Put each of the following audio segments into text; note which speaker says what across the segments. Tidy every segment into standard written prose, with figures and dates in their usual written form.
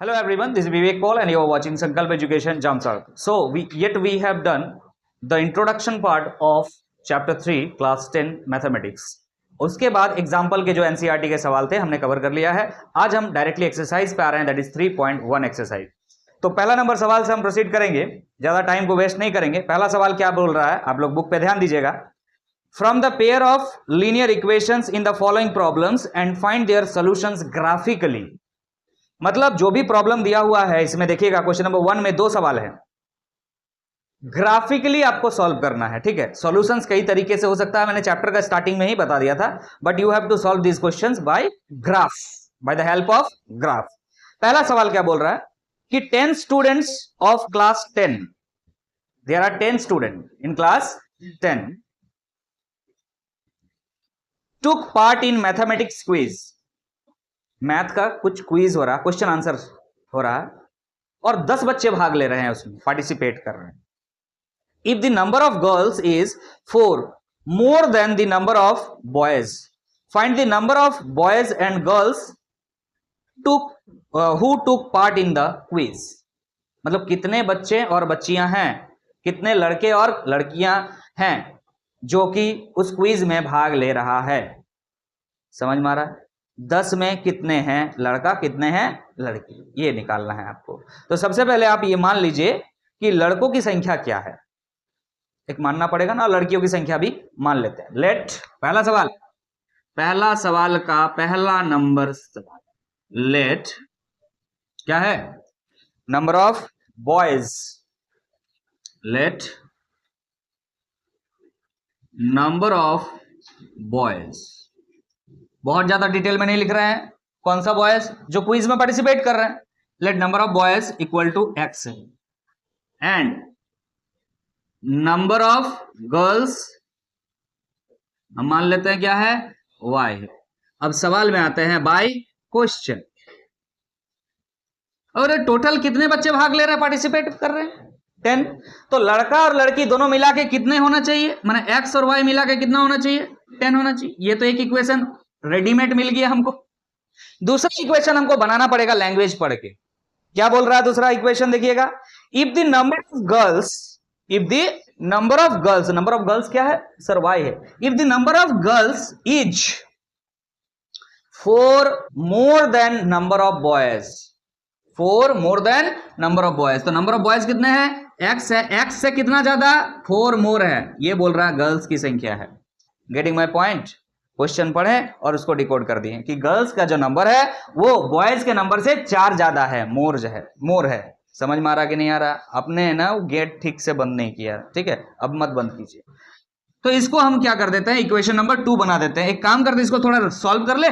Speaker 1: Hello everyone, this is Vivek Paul and you are watching Sankalp Education Jamsar. So we have done the introduction part of chapter 3 class 10 mathematics. उसके बाद example के जो NCERT के सवाल थे हमने cover कर लिया है. आज हम डायरेक्टली एक्सरसाइज पे आ रहे हैं, दैट इज 3.1 एक्सरसाइज. तो पहला नंबर सवाल से हम प्रोसीड करेंगे, ज्यादा टाइम को वेस्ट नहीं करेंगे. पहला सवाल क्या बोल रहा है, आप लोग बुक पे ध्यान दीजिएगा. From the pair of linear equations in the following problems and find their solutions graphically. मतलब जो भी प्रॉब्लम दिया हुआ है इसमें देखिएगा, क्वेश्चन नंबर 1 में 2 सवाल है, ग्राफिकली आपको सॉल्व करना है. ठीक है, सॉल्यूशंस कई तरीके से हो सकता है, मैंने चैप्टर का स्टार्टिंग में ही बता दिया था, but you have to solve this questions by graph, by the help of graph. पहला सवाल क्या बोल रहा है कि 10 students of class 10, there are 10 student in class 10 took part in mathematics quiz. Math का कुछ क्विज हो रहा, क्वेश्चन आंसर हो रहा, और 10 बच्चे भाग ले रहे हैं, उसमें पार्टिसिपेट कर रहे हैं. If the number of girls is 4 more than the number of boys, find the number of boys and girls who took part in the quiz. मतलब कितने बच्चे और बच्चियां हैं, कितने लड़के और लड़कियां हैं जो कि उस क्विज में भाग ले रहा है. समझ में आ रहा है? 10 में कितने हैं लड़का, कितने हैं लड़की, ये निकालना है आपको. तो सबसे पहले आप ये मान लीजिए कि लड़कों की संख्या क्या है, एक मानना पड़ेगा ना, लड़कियों की संख्या भी मान लेते हैं. लेट पहला सवाल का पहला नंबर सवाल, लेट क्या है, number of boys, late number of boys. बहुत ज्यादा डिटेल में नहीं लिख रहे हैं, कौन सा बॉयज, जो क्विज में पार्टिसिपेट कर रहे हैं. Let number of boys equal to x and number of girls हम मान लेते हैं क्या है, y है. अब सवाल में आते हैं बाय क्वेश्चन. और टोटल कितने बच्चे भाग ले रहे हैं, पार्टिसिपेट कर रहे हैं, 10. तो लड़का और लड़की दोनों मिला के कितने होना चाहिए, माने x और y मिला के कितना होना चाहिए, 10 होना चाहिए. ये तो एक इक्वेशन रेडीमेड मिल गया हमको. दूसरा इक्वेशन हमको बनाना पड़ेगा लैंग्वेज पढ़ के. क्या बोल रहा है दूसरा इक्वेशन, देखिएगा. If the number of girls, if the number of girls, number of girls क्या है सर, y है. If the number of girls is 4 more than number of boys, 4 more than number of boys. तो number of boys कितने हैं, x है, x से कितना ज्यादा, 4 मोर है. ये बोल रहा है गर्ल्स की संख्या है. Getting my point. क्वेश्चन पढ़े और उसको डिकोड कर दिए कि गर्ल्स का जो नंबर है वो बॉयज के नंबर से 4 ज्यादा है, मोर है. समझ में आ रहा कि नहीं आ रहा, अपने ना गेट ठीक से बंद नहीं किया. ठीक है, अब मत बंद कीजिए. तो इसको हम क्या कर देते हैं, इक्वेशन नंबर 2 बना देते हैं. एक काम करते हैं, इसको थोड़ा सॉल्व कर ले,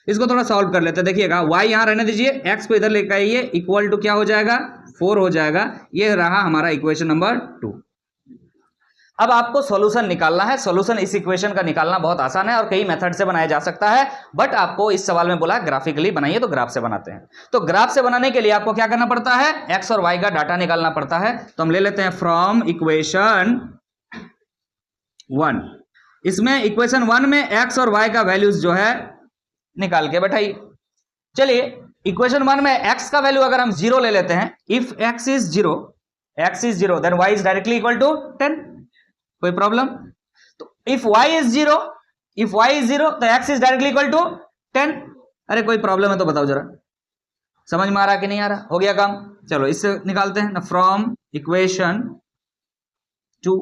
Speaker 1: इसको थोड़ा सॉल्व कर लेते हैं. देखिएगा y यहां रहने दीजिए, x को इधर लेकर आइए, इक्वल टू क्या हो जाएगा, 4 हो जाएगा. ये रहा हमारा इक्वेशन नंबर 2. अब आपको सॉल्यूशन निकालना है. सॉल्यूशन इस इक्वेशन का निकालना बहुत आसान है और कई मेथड से बनाया जा सकता है, बट आपको इस सवाल में बोला ग्राफिकली बनाइए, तो ग्राफ से बनाते हैं. तो ग्राफ से बनाने के लिए आपको क्या करना पड़ता है, x और y का डाटा निकालना पड़ता है. तो हम ले लेते हैं फ्रॉम इक्वेशन 1. इसमें इक्वेशन 1 में x और y का वैल्यूज जो है निकाल के बैठाइए. चलिए, इक्वेशन 1 में x का वैल्यू अगर हम 0 ले लेते हैं, if x is 0 then y is directly equal to 10. कोई प्रॉब्लम? तो इफ y इज 0 तो x is directly equal to 10. अरे कोई प्रॉब्लम है तो बताओ जरा, समझ में आ रहा कि नहीं आ रहा, हो गया काम. चलो इससे निकालते हैं ना, फ्रॉम इक्वेशन 2.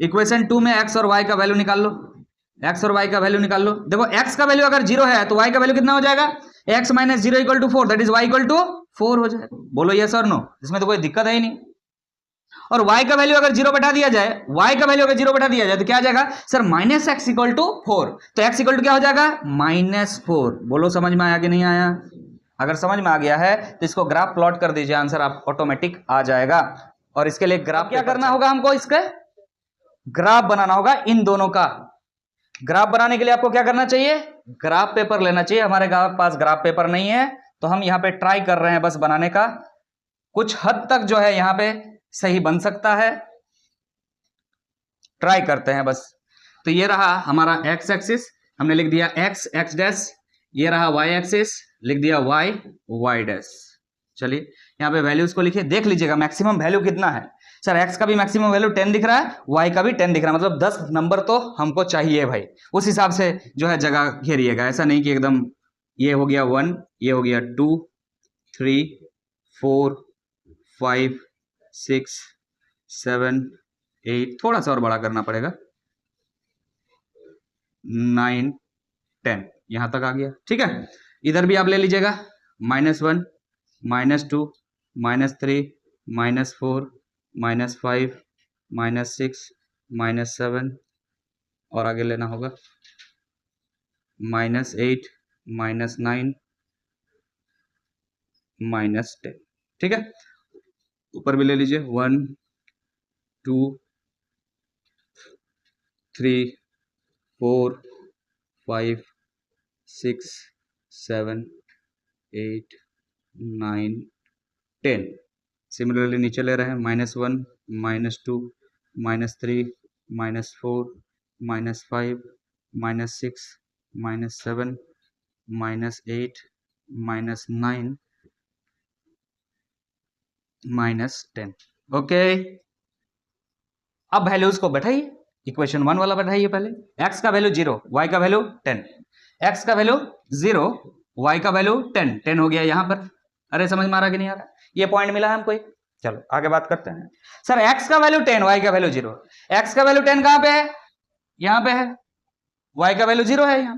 Speaker 1: इक्वेशन 2 में x और y का वैल्यू निकाल लो, x और y का वैल्यू निकाल लो. देखो x का वैल्यू अगर 0 है तो y का वैल्यू कितना हो जाएगा, x minus 0 equal to 4, that is y equal to 4 हो जाएगा. बोलो यस और नो, इसमें तो कोई दिक्कत है ही नहीं. और y का वैल्यू अगर 0 बैठा दिया जाए, तो क्या आ जाएगा sir, minus x equal to 4. तो x इक्वल टू क्या हो जाएगा, -4. बोलो समझ में आया कि नहीं आया. अगर समझ में आ गया है तो इसको ग्राफ प्लॉट कर दीजिए, आंसर आप ऑटोमेटिक आ जाएगा. और इसके लिए ग्राफ क्या करना होगा, हमको इसका ग्राफ बनाना होगा. इन दोनों का ग्राफ बनाने के लिए आपको क्या करना चाहिए, ग्राफ पेपर लेना चाहिए. हमारे पास ग्राफ पेपर नहीं है, तो हम यहाँ पे ट्राई कर रहे हैं बस बनाने का. कुछ हद तक जो है यहाँ पे सही बन सकता है, ट्राई करते हैं बस. तो ये रहा हमारा x एक्सिस, हमने लिख दिया x डैश. ये रहा y एक्सिस, लिख दिया y डैश. चलिए यहाँ पे वैल्यूज को लिखिए, देख लीजिएगा मैक्सिमम वैल्यू कितना है। सर एक्स का भी मैक्सिमम वैल्यू 10 दिख रहा है, वाई का भी 10 दिख रहा है, मतलब 10 नंबर तो हमको चाहिए भाई। उस हिसाब से जो है जगह घेरिएगा, ऐसा नहीं कि एकदम ये हो गया 1, ये हो गया 2, 3, 4, 5, 6, 7, 8, थोड़ा सा और बड़ा करना पड़ेगा, 9, 10, यहां तक आ गया। ठीक है, इधर भी आप ले लीजिएगा, -1, -2, -3, -4, -5, -6, -7, और आगे लेना होगा -8, -9, -10। ठीक है, ऊपर भी ले लीजिए 1, 2, 3, 4, 5, 6, 7, 8, 9, 10। सिमिलरली नीचे ले रहे हैं -1, -2, -3, -4, -5, -6, -7, -8, -9, -10। ओके, अब वैल्यूज को बैठाइए, इक्वेशन 1 वाला बैठाइए पहले। x का वैल्यू 0, y का वैल्यू 10, x का वैल्यू 0, y का वैल्यू 10, 10 हो गया यहां पर। अरे समझ में आ रहा कि नहीं आ रहा? ये पॉइंट मिला है हमको। चलो आगे बात करते हैं। सर x का वैल्यू 10, y का वैल्यू 0। x का वैल्यू 10 कहां पे है? यहां पे है। y का वैल्यू 0 है यहां।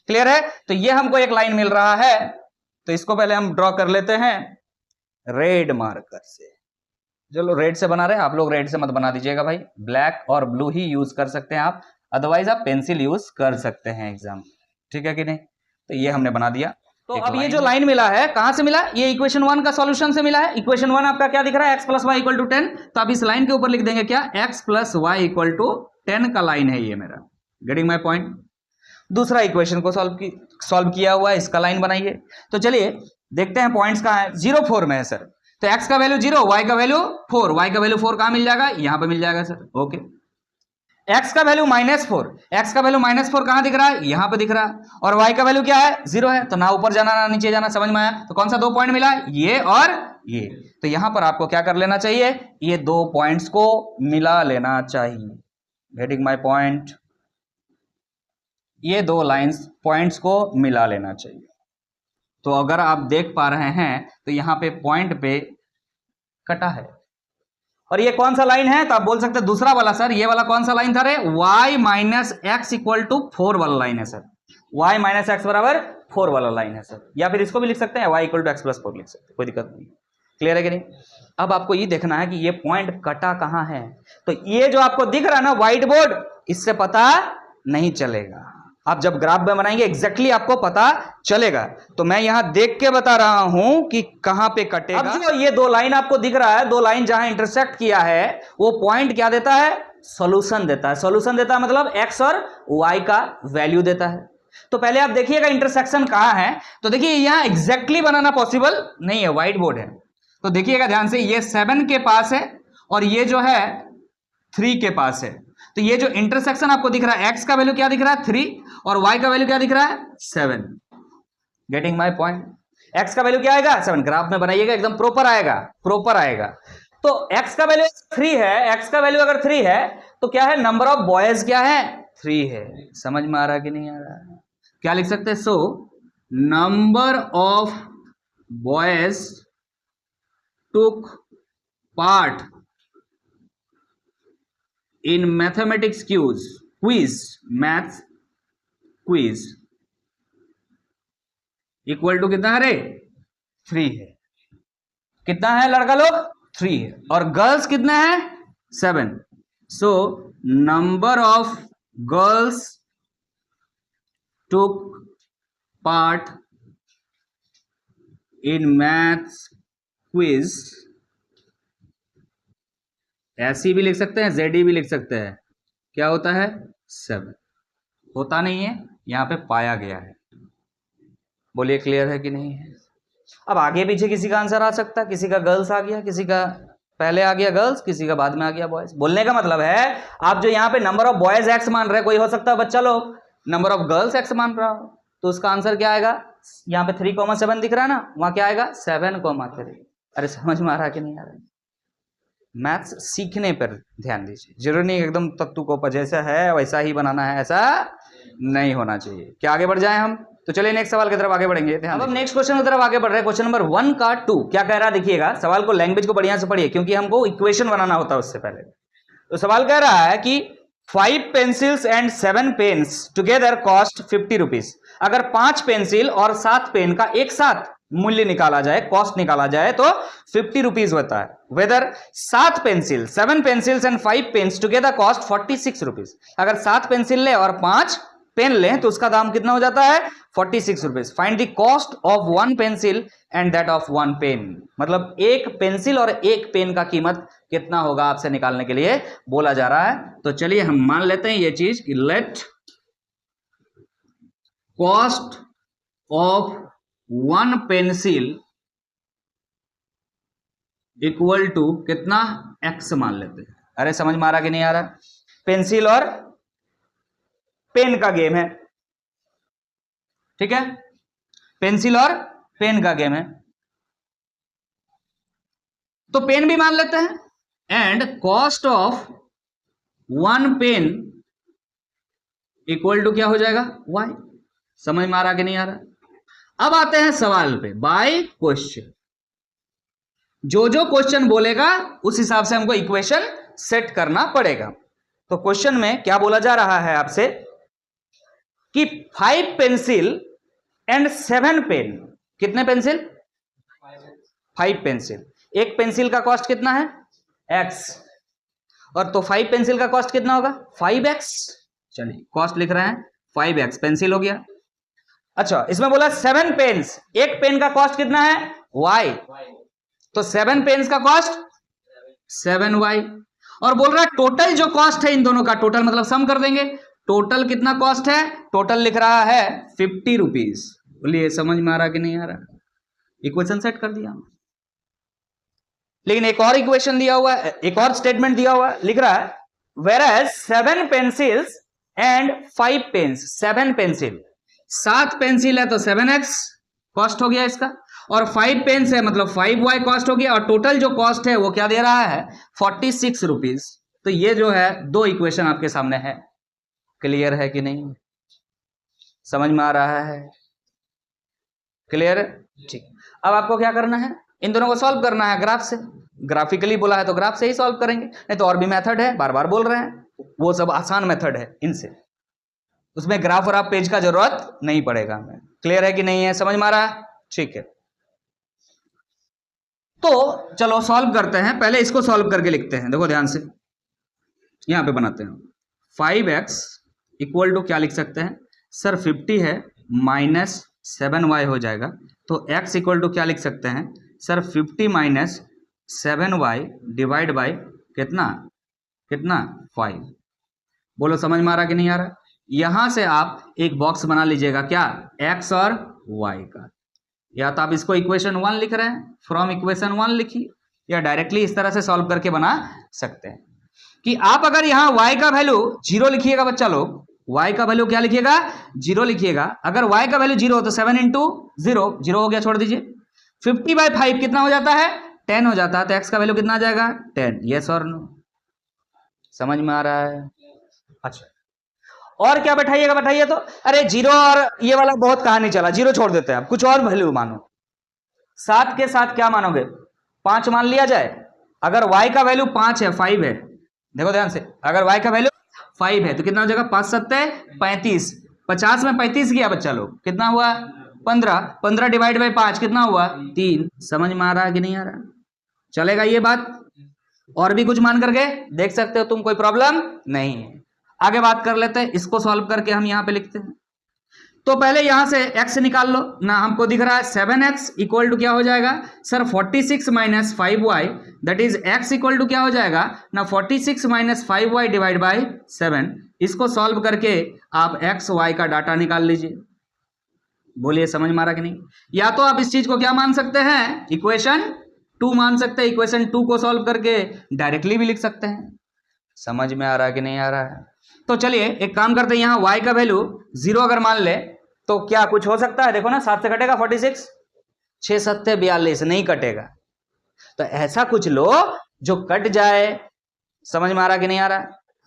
Speaker 1: क्लियर है? तो ये हमको एक लाइन मिल रहा है, तो इसको पहले हम ड्रॉ कर लेते हैं रेड मार्कर से। चलो रेड से बना रहे हैं, आप लोग रेड से मत बना दीजिएगा भाई, ब्लैक और ब्लू ही यूज कर सकते हैं आप, अदरवाइज आप पेंसिल यूज कर सकते हैं एग्जाम। ठीक है कि नहीं? तो ये हमने बना दिया। तो अब ये जो लाइन मिला है कहां से मिला? ये इक्वेशन 1 का सॉल्यूशन से मिला है। इक्वेशन 1 आपका क्या दिख रहा है? x + y = 10। तो अब इस लाइन के ऊपर लिख देंगे क्या? x + y = 10 का लाइन है ये मेरा। Getting my point? दूसरा इक्वेशन को सॉल्व किया हुआ है, इसका लाइन बनाइए। तो चलिए देखते हैं पॉइंट्स कहां है। 0, 4 में है सर, तो x का वैल्यू 0, y का वैल्यू 4, y का वैल्यू 4 कहां मिल जाएगा? यहां पे मिल जाएगा सर। ओके, x का वैल्यू -4, x का वैल्यू -4 कहां दिख रहा है? यहां पे दिख रहा है। और y का वैल्यू क्या है? 0 है। तो ना ऊपर जाना ना नीचे जाना, समझ में आया? तो कौन सा 2 पॉइंट मिला? ये और ये। तो यहां पर आपको क्या कर लेना चाहिए? ये 2 पॉइंट्स को मिला लेना चाहिए। Getting my point? ये 2 लाइंस पॉइंट्स को मिला लेना चाहिए। तो अगर आप देख पा रहे हैं तो यहां पे पॉइंट पे कटा है, और ये कौन सा लाइन है? तो आप बोल सकते हैं दूसरा वाला। सर ये वाला कौन सा लाइन था रे? y - x = 4 वाला लाइन है सर। y - x = 4 वाला लाइन है सर। या फिर इसको भी लिख सकते हैं, y = x + 4 लिख सकते हैं, कोई दिक्कत नहीं। क्लियर है कि नहीं? अब आपको ये देखना है कि ये पॉइंट कटा कहां है। तो ये जो आपको दिख रहा है ना व्हाइट बोर्ड, इससे पता नहीं चलेगा। आप जब ग्राफ में बनाएंगे एग्जैक्टली आपको पता चलेगा। तो मैं यहां देख के बता रहा हूं कि कहां पे कटेगा। अब जो ये 2 लाइन आपको दिख रहा है, 2 लाइन जहां इंटरसेक्ट किया है, वो पॉइंट क्या देता है? सॉल्यूशन देता है। सॉल्यूशन देता है मतलब x और y का वैल्यू देता है। तो पहले आप देखिएगा इंटरसेक्शन कहां है। तो देखिए यहां एग्जैक्टली बनाना पॉसिबल नहीं है, व्हाइट बोर्ड है। तो देखिएगा ध्यान से, ये 7 के पास है और ये जो है 3 के पास है। तो ये जो इंटरसेक्शन आपको दिख रहा है, x का वैल्यू क्या दिख रहा है? 3, और y का वैल्यू क्या दिख रहा है? 7। Getting my point? x का वैल्यू क्या आएगा? 7। ग्राफ में बनाइएगा एकदम प्रॉपर आएगा, प्रॉपर आएगा। तो x का वैल्यू 3 है, x का वैल्यू अगर 3 है तो क्या है? नंबर ऑफ बॉयज क्या है? 3 है। समझ में आ रहा है कि नहीं आ रहा है? क्या लिख सकते हैं? So number of boys took part in mathematics quiz math quiz equal to कितना है रे? 3 है। कितना है लड़का लोग? 3 है। और गर्ल्स कितना है? 7। सो number of girls took part in maths quiz, ऐसी भी लिख सकते हैं, जेडी भी लिख सकते हैं। क्या होता है? 7। होता नहीं है, यहां पे पाया गया है। बोलिए क्लियर है कि नहीं है? अब आगे पीछे किसी का आंसर आ सकता है, किसी का गर्ल्स आ गया, किसी का पहले आ गया गर्ल्स, किसी का बाद में आ गया बॉयज। बोलने का मतलब है आप जो यहाँ पे नंबर ऑफ बॉयज x मान रहे हैं, कोई हो सकता है बच्चा लोग नंबर ऑफ गर्ल्स x मान रहा हो, तो उसका आंसर क्या आएगा? यहाँ पे 3,7 दिख रहा है ना, वहां क्या आएगा 7,3। अरे समझ में आ रहा कि नहीं आ रहा? मैथ्स सीखने पर ध्यान दीजिए, जरूरी नहीं एकदम तत्तु को जैसा है वैसा ही बनाना है, ऐसा नहीं होना चाहिए। क्या आगे बढ़ जाएं हम? तो चलिए नेक्स्ट सवाल की तरफ आगे बढ़ेंगे। अब हम नेक्स्ट क्वेश्चन की तरफ आगे बढ़ रहे हैं। क्वेश्चन नंबर 1 का 2 क्या कह रहा है देखिएगा, सवाल को लैंग्वेज को बढ़िया से पढ़िए क्योंकि हमको इक्वेशन बनाना होता है उससे पहले। तो सवाल कह रहा है कि 5 pencils and 7 pens together cost 50 rupees. अगर 5 पेंसिल और 7 पेन का एक साथ मूल्य निकाला जाए, कॉस्ट निकाला जाए तो 50 रुपीज होता है। Whether 7 pencil 7 pencils and 5 pens together cost 46 rupees. अगर 7 पेंसिल ले और 5 पेन लें तो उसका दाम कितना हो जाता है 46 rupees. Find the cost of 1 pencil and that of 1 pen. मतलब एक पेंसिल और एक पेन का कीमत कितना होगा आपसे निकालने के लिए बोला जा रहा है। तो चलिए हम मान लेते हैं ये चीज कि let cost of 1 pencil equal to कितना x मान लेते हैं। अरे समझ में आ रहा कि नहीं आ रहा? पेंसिल और पेन का गेम है, ठीक है, पेंसिल और पेन का गेम है तो पेन भी मान लेते हैं। And cost of 1 pen equal to क्या हो जाएगा y। समझ में आ रहा कि नहीं आ रहा? अब आते हैं सवाल पे, बाय क्वेश्चन। जो जो क्वेश्चन बोलेगा उस हिसाब से हमको इक्वेशन सेट करना पड़ेगा। तो क्वेश्चन में क्या बोला जा रहा है आपसे कि 5 पेंसिल एंड 7 पेन। कितने पेंसिल? 5 पेंसिल। एक पेंसिल का कॉस्ट कितना है x, और तो 5 पेंसिल का कॉस्ट कितना होगा 5x। चलिए कॉस्ट लिख रहे हैं 5x, पेंसिल हो गया। अच्छा इसमें बोला 7 पेन्स, एक पेन का कॉस्ट कितना है y, तो 7 पेन्स का कॉस्ट 7y। और बोल रहा है टोटल जो कॉस्ट है इन दोनों का, टोटल मतलब सम कर देंगे, टोटल कितना कॉस्ट है, टोटल लिख रहा है 50 रुपीज। बोलिए समझ में आ रहा कि नहीं आ रहा? इक्वेशन सेट कर दिया। लेकिन एक और इक्वेशन दिया हुआ है, एक और स्टेटमेंट दिया हुआ है, लिख रहा है whereas 7 pencils and 5 pens. 7 pencil, 7 pencil है तो 7x कॉस्ट हो गया इसका, और 5 पेन्स है मतलब 5y कॉस्ट हो गया, और टोटल जो कॉस्ट है वो क्या दे रहा है 46 रुपीज। तो ये जो है दो इक्वेशन आपके सामने है। क्लियर है कि नहीं? समझ में आ रहा है? क्लियर है? ठीक। अब आपको क्या करना है, इन दोनों को सॉल्व करना है ग्राफ से। ग्राफिकली बोला है तो ग्राफ से ही सॉल्व करेंगे, नहीं तो और भी मेथड है, बार बार बोल रहे हैं, वो सब आसान मेथड है इनसे, उसमें ग्राफ और आप पेज का जरूरत नहीं पड़ेगा हमें। क्लियर है कि नहीं है? समझ में आ रहा है? ठीक है, तो चलो सॉल्व करते हैं। पहले इसको सॉल्व करके लिखते हैं, देखो ध्यान से, यहां पे बनाते हैं 5x इक्वल टू क्या लिख सकते हैं सर 50 है माइनस 7y हो जाएगा, तो x इक्वल टू क्या लिख सकते हैं sir 50 minus 7y divide by कितना कितना 5। बोलो समझ में आ रहा कि नहीं आ रहा? यहां से आप एक बॉक्स बना लीजिएगा, क्या x और y का, या तो आप इसको इक्वेशन 1 लिख रहे हैं, फ्रॉम इक्वेशन 1 लिखिए, या डायरेक्टली इस तरह से सॉल्व करके बना सकते हैं कि आप अगर यहां y का वैल्यू 0 लिखिएगा बच्चा लोग, y का वैल्यू क्या लिखिएगा 0 लिखिएगा। अगर y का वैल्यू 0 हो तो 7 इंटू 0, 0 हो गया, छोड़ दीजिए। 50 बाई 5 कितना हो जाता है 10 हो जाता है, तो x का वैल्यू कितना आ जाएगा 10। यस और नो? समझ में आ रहा है? अच्छा और क्या बैठाइएगा, बैठाइए तो, अरे 0 और ये वाला बहुत कहानी चला, 0 छोड़ देते हैं, आप कुछ और वैल्यू मानो। 7 के साथ क्या मानोगे 5 मान लिया जाए। अगर y का वैल्यू 5 है 5 है, देखो ध्यान से, अगर y का वैल्यू 5 है तो कितना हो जाएगा 5 7 35, 50 में 35 किया बच्चा लोग, कितना हुआ 15, 15 डिवाइड बाई 5 कितना हुआ 3। समझ में आ रहा है कि नहीं आ रहा? चलेगा ये बात? और भी कुछ मान करके देख सकते हो तुम, कोई प्रॉब्लम नहीं है। आगे बात कर लेते हैं, इसको सॉल्व करके हम यहां पे लिखते हैं। तो पहले यहां से x निकाल लो ना, हमको दिख रहा है 7x इक्वल टू क्या हो जाएगा sir 46 minus 5y, that is x equal to क्या हो जाएगा ना 46 माइनस 5y डिवाइड बाई 7। इसको सॉल्व करके आप x y का डाटा निकाल लीजिए। बोलिए समझ में आ रहा कि नहीं? या तो आप इस चीज को क्या मान सकते हैं इक्वेशन 2 मान सकते हैं, इक्वेशन 2 को सॉल्व करके डायरेक्टली भी लिख सकते हैं। समझ में आ रहा है कि नहीं आ रहा है? तो चलिए एक काम करते हैं, यहां y का वैल्यू 0 अगर मान ले तो क्या कुछ हो सकता है? देखो ना, 7 से कटेगा 46, 6 7 42, नहीं कटेगा। तो ऐसा कुछ लो जो कट जाए। समझ में आ रहा कि नहीं आ रहा?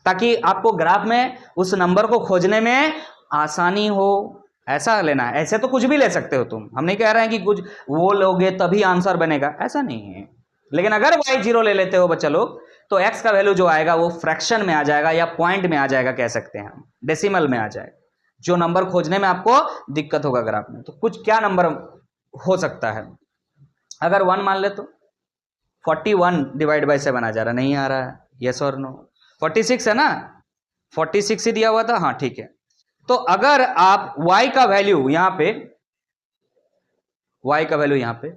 Speaker 1: ताकि आपको ग्राफ में उस नंबर को खोजने में आसानी हो, ऐसा लेना है। ऐसे तो कुछ भी ले सकते हो तुम, हम नहीं कह रहे हैं कि कुछ वो लोगे तभी आंसर बनेगा, ऐसा नहीं है। लेकिन अगर y0 ले लेते हो बच्चा लोग, तो x का वैल्यू जो आएगा वो फ्रैक्शन में आ जाएगा या पॉइंट में आ जाएगा, कह सकते हैं हम, डेसिमल में आ जाएगा। जो नंबर खोजने में आपको दिक्कत होगा ग्राफ में, तो कुछ क्या नंबर हो सकता है? अगर 1 मान ले तो 41 डिवाइड बाई 7 आ जा रहा, नहीं आ रहा है, यस और नो? 46 है ना, 46 ही दिया हुआ था, हाँ ठीक है। तो अगर आप y का वैल्यू यहां पे, y का वैल्यू यहां पे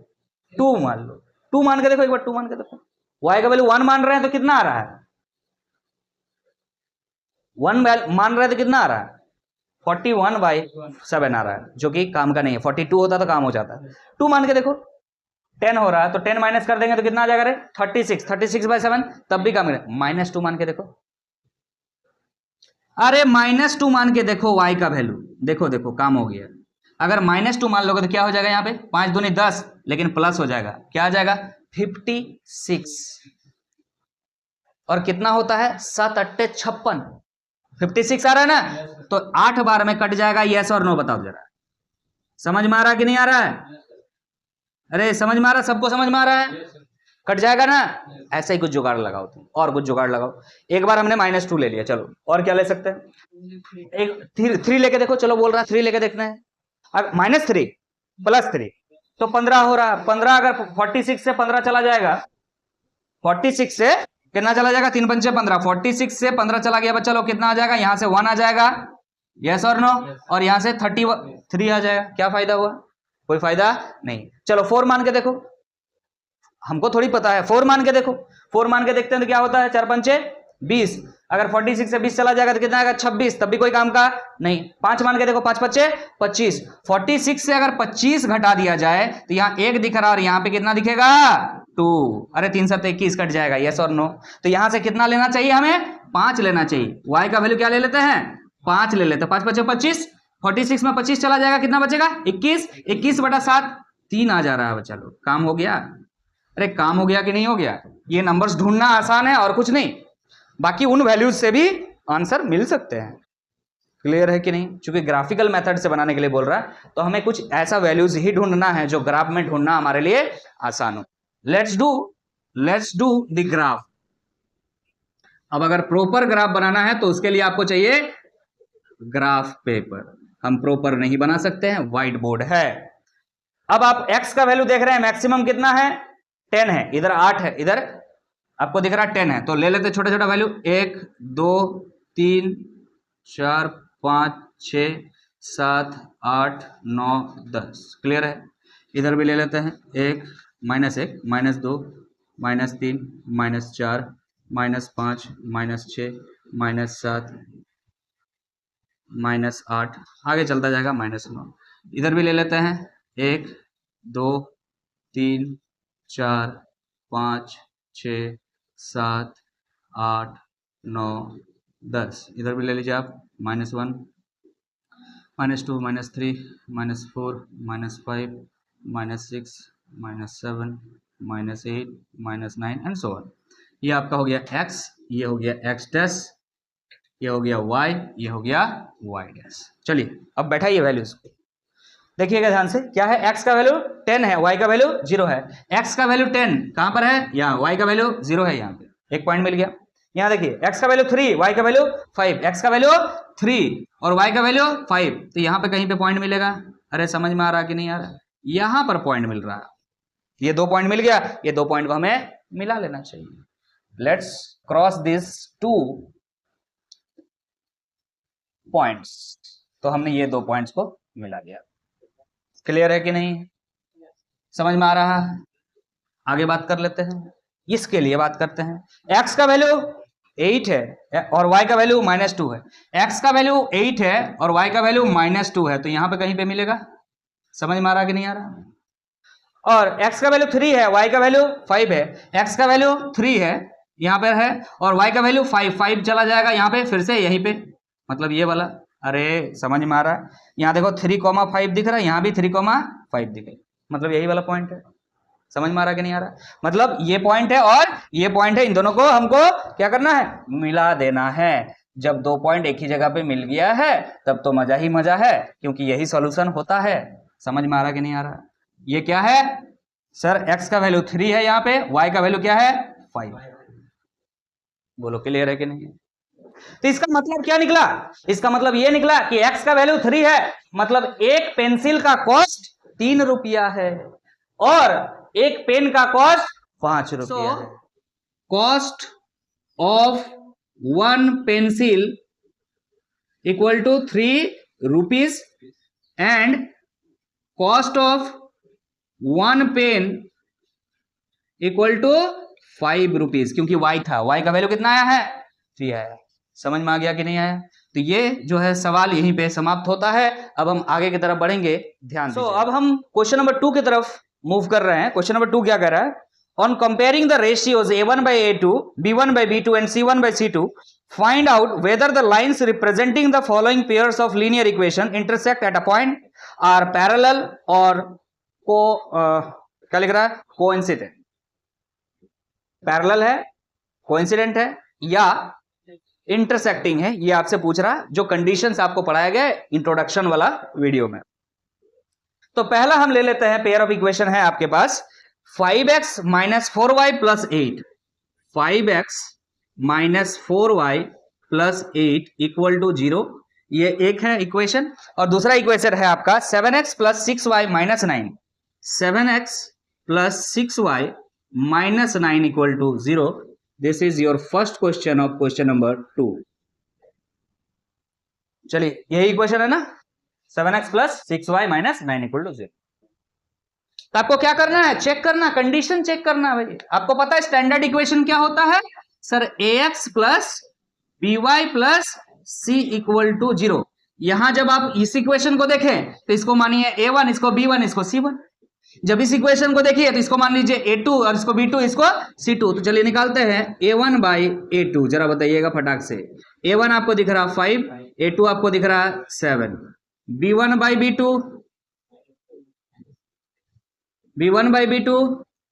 Speaker 1: 2 मान लो, 2 मान के देखो, एक बार 2 मान के देखो। y का वैल्यू 1 मान रहे हैं तो कितना आ रहा है? 1 मान रहे हैं तो कितना आ रहा है? 41/7 आ रहा है, जो कि काम का नहीं है। 42 होता तो काम हो जाता। 2 मान के देखो, 10 हो रहा है, तो 10 माइनस कर देंगे तो कितना आ जाएगा रे? 36, 36/7, तब भी काम करें। -2 मान के देखो, अरे -2 मान के देखो y का वैल्यू, देखो देखो काम हो गया। अगर -2 मान लोगे तो क्या हो जाएगा? यहाँ पे 5 दूनी 10, लेकिन प्लस हो जाएगा, क्या आ जाएगा? 56। और कितना होता है? 7 8 56, 56 आ रहा है ना, तो 8 बार में कट जाएगा। यस और नो बताओ जरा, समझ में आ रहा कि नहीं आ रहा है? अरे समझ में आ रहा? सबको समझ में आ रहा है? कट जाएगा ना? ऐसा ही कुछ जुगाड़ लगाओ तुम, और कुछ जुगाड़ लगाओ। एक बार हमने -2 ले लिया, चलो और क्या ले सकते हैं? एक 3 लेके देखो, चलो बोल रहा 3 लेके देखना है। अब -3 + 3 तो 15 हो रहा। 15 अगर 46 से 15 चला जाएगा, 46 से कितना चला जाएगा? 3 पंचे 15, 46 से 15 चला गया बच्चा लोग, कितना आ जाएगा? यहां से 1 आ जाएगा, यस और नो? और यहां से 33 आ जाएगा। क्या फायदा हुआ? कोई फायदा नहीं। चलो 4 मान के देखो, हमको थोड़ी पता है, 4 मान के देखो। 4 मान के देखते हैं तो क्या होता है? 4 पंचे 20, अगर 46 से 20 चला जाएगा तो कितना आएगा? 26, तब भी कोई काम का नहीं। 5 मान के देखो, 5 पच्चे 25, 46 से अगर 25 घटा दिया जाए तो यहाँ 1 दिख रहा, और यहाँ पे कितना दिखेगा? 2। अरे 3 7 21 कट जाएगा, यस और नो? तो यहाँ से कितना लेना चाहिए हमें? 5 लेना चाहिए। y का वैल्यू क्या ले लेते हैं? 5 ले लेते हैं। 5 पच्चे 25, 46 में 25 चला जाएगा, कितना बचेगा? 21, 21/7, 3 आ जा रहा है बच्चा लोग। काम हो गया? अरे काम हो गया कि नहीं हो गया? ये नंबर्स ढूंढना आसान है और कुछ नहीं, बाकी उन वैल्यूज से भी आंसर मिल सकते हैं। क्लियर है कि नहीं? क्योंकि ग्राफिकल मेथड से बनाने के लिए बोल रहा है, तो हमें कुछ ऐसा वैल्यूज ही ढूंढना है जो ग्राफ में ढूंढना हमारे लिए आसान हो। Let's do the graph. अब अगर प्रॉपर ग्राफ बनाना है तो उसके लिए आपको चाहिए ग्राफ पेपर। हम प्रॉपर नहीं बना सकते हैं, व्हाइट बोर्ड है। अब आप x का वैल्यू देख रहे हैं, मैक्सिमम कितना है? 10 है, इधर 8 है, इधर आपको दिख रहा है 10 है, तो ले लेते छोटा छोटा वैल्यू। 1 2 3 4 5 6 7 8 9 10। क्लियर है? इधर भी ले लेते हैं। 1 -1 -2 -3 -4 -5 -6 -7 -8, आगे चलता जाएगा -9। इधर भी ले लेते हैं। 1 2 3 4 5 6 7 8 9 10। इधर भी ले लीजिए आप। -1 -2 -3 -4 -5 -6 -7 -8 -9 एंड सो ऑन। ये आपका हो गया x, ये हो गया x', ये हो गया y, ये हो गया y'। चलिए अब बैठाइए वैल्यूज, देखिएगा ध्यान से। क्या है? x का वैल्यू 10 है, y का वैल्यू 0 है। x का वैल्यू 10 कहां पर है? यहाँ। y का वैल्यू 0 है, यहाँ पे एक पॉइंट मिल गया। यहाँ देखिए, x का वैल्यू 3, y का वैल्यू 5, x का वैल्यू 3 और y का वैल्यू 5, तो यहाँ पे कहीं पे पॉइंट मिलेगा। अरे समझ में आ रहा कि नहीं आ रहा? यहाँ पर पॉइंट मिल रहा है, ये 2 पॉइंट मिल गया, ये 2 पॉइंट को हमें मिला लेना चाहिए। लेट्स क्रॉस दिस 2 पॉइंट्स, तो हमने ये 2 पॉइंट्स को मिला दिया। क्लियर है कि नहीं? समझ में आ रहा है? आगे बात कर लेते हैं, इसके लिए बात करते हैं। x का वैल्यू 8 है और y का वैल्यू -2 है। x का वैल्यू 8 है और y का वैल्यू -2 है, तो यहां पे कहीं पे मिलेगा। समझ में आ रहा कि नहीं आ रहा? और x का वैल्यू 3 है, y का वैल्यू 5 है। x का वैल्यू 3 है, यहां पर है, और y का वैल्यू 5 चला जाएगा यहाँ पे फिर से, यहीं पे, मतलब ये वाला। अरे समझ में आ रहा है? यहाँ देखो 3,5 दिख रहा है, यहाँ भी 3,5 दिख रहा है, मतलब यही वाला पॉइंट है। समझ में आ रहा कि नहीं आ रहा? मतलब ये पॉइंट है और ये पॉइंट है, इन दोनों को हमको क्या करना है, मिला देना है। जब दो पॉइंट एक ही जगह पे मिल गया है तब तो मजा ही मजा है, क्योंकि यही सॉल्यूशन होता है। समझ में आ रहा कि नहीं आ रहा? ये क्या है सर, x का वैल्यू 3 है, यहाँ पे y का वैल्यू क्या है 5। बोलो क्लियर है कि नहीं? तो इसका मतलब क्या निकला? इसका मतलब ये निकला कि x का वैल्यू 3 है, मतलब एक पेंसिल का कॉस्ट 3 रुपया है और एक पेन का कॉस्ट 5 रुपया है। Cost of 1 pencil equal to 3 rupees and cost of 1 pen equal to 5 rupees, क्योंकि y था, y का वैल्यू कितना आया है 3 आया। समझ में आ गया कि नहीं आया? तो ये जो है सवाल यहीं पे समाप्त होता है। अब हम आगे की तरफ बढ़ेंगे, ध्यान दीजिए। अब हम क्वेश्चन नंबर 2 की तरफ मूव कर रहे हैं। क्वेश्चन नंबर 2 क्या कह रहा है? On comparing the ratios a1 by a2, b1 by b2 and c1 by c2, find out whether the lines representing the following pairs of linear equation intersect at a point, are parallel or क्या लिख रहा है, coincident. Parallel है, coincident है या intersecting है, ये आपसे पूछ रहा है, जो कंडीशंस आपको पढ़ाया गया है इंट्रोडक्शन वाला वीडियो में। तो पहला हम ले लेते हैं, पेयर ऑफ इक्वेशन है आपके पास 5x minus 4y plus 8, 5x minus 4y plus 8 equal to 0, ये एक है इक्वेशन। और दूसरा इक्वेशन है आपका 7x plus 6y minus 9, 7x plus 6y minus 9 equal to 0. This is your first question of question number 2. चलिए यही इक्वेशन है ना, 7x plus 6y minus 9 equal to 0। तो आपको क्या करना है, चेक करना, कंडीशन चेक करना है भाई। आपको पता है स्टैंडर्ड इक्वेशन क्या होता है sir, ax plus by plus c equal to 0। यहां जब आप इस इक्वेशन को देखें तो इसको मानिए a1, इसको b1, इसको c1। जब इस इक्वेशन को देखिए तो इसको मान लीजिए a2 और इसको b2, इसको c2। तो चलिए निकालते हैं a1 by a2, जरा बताइएगा फटाक से। a1 आपको दिख रहा 5, a2 आपको दिख रहा 7, b1 by b2, b1 by b2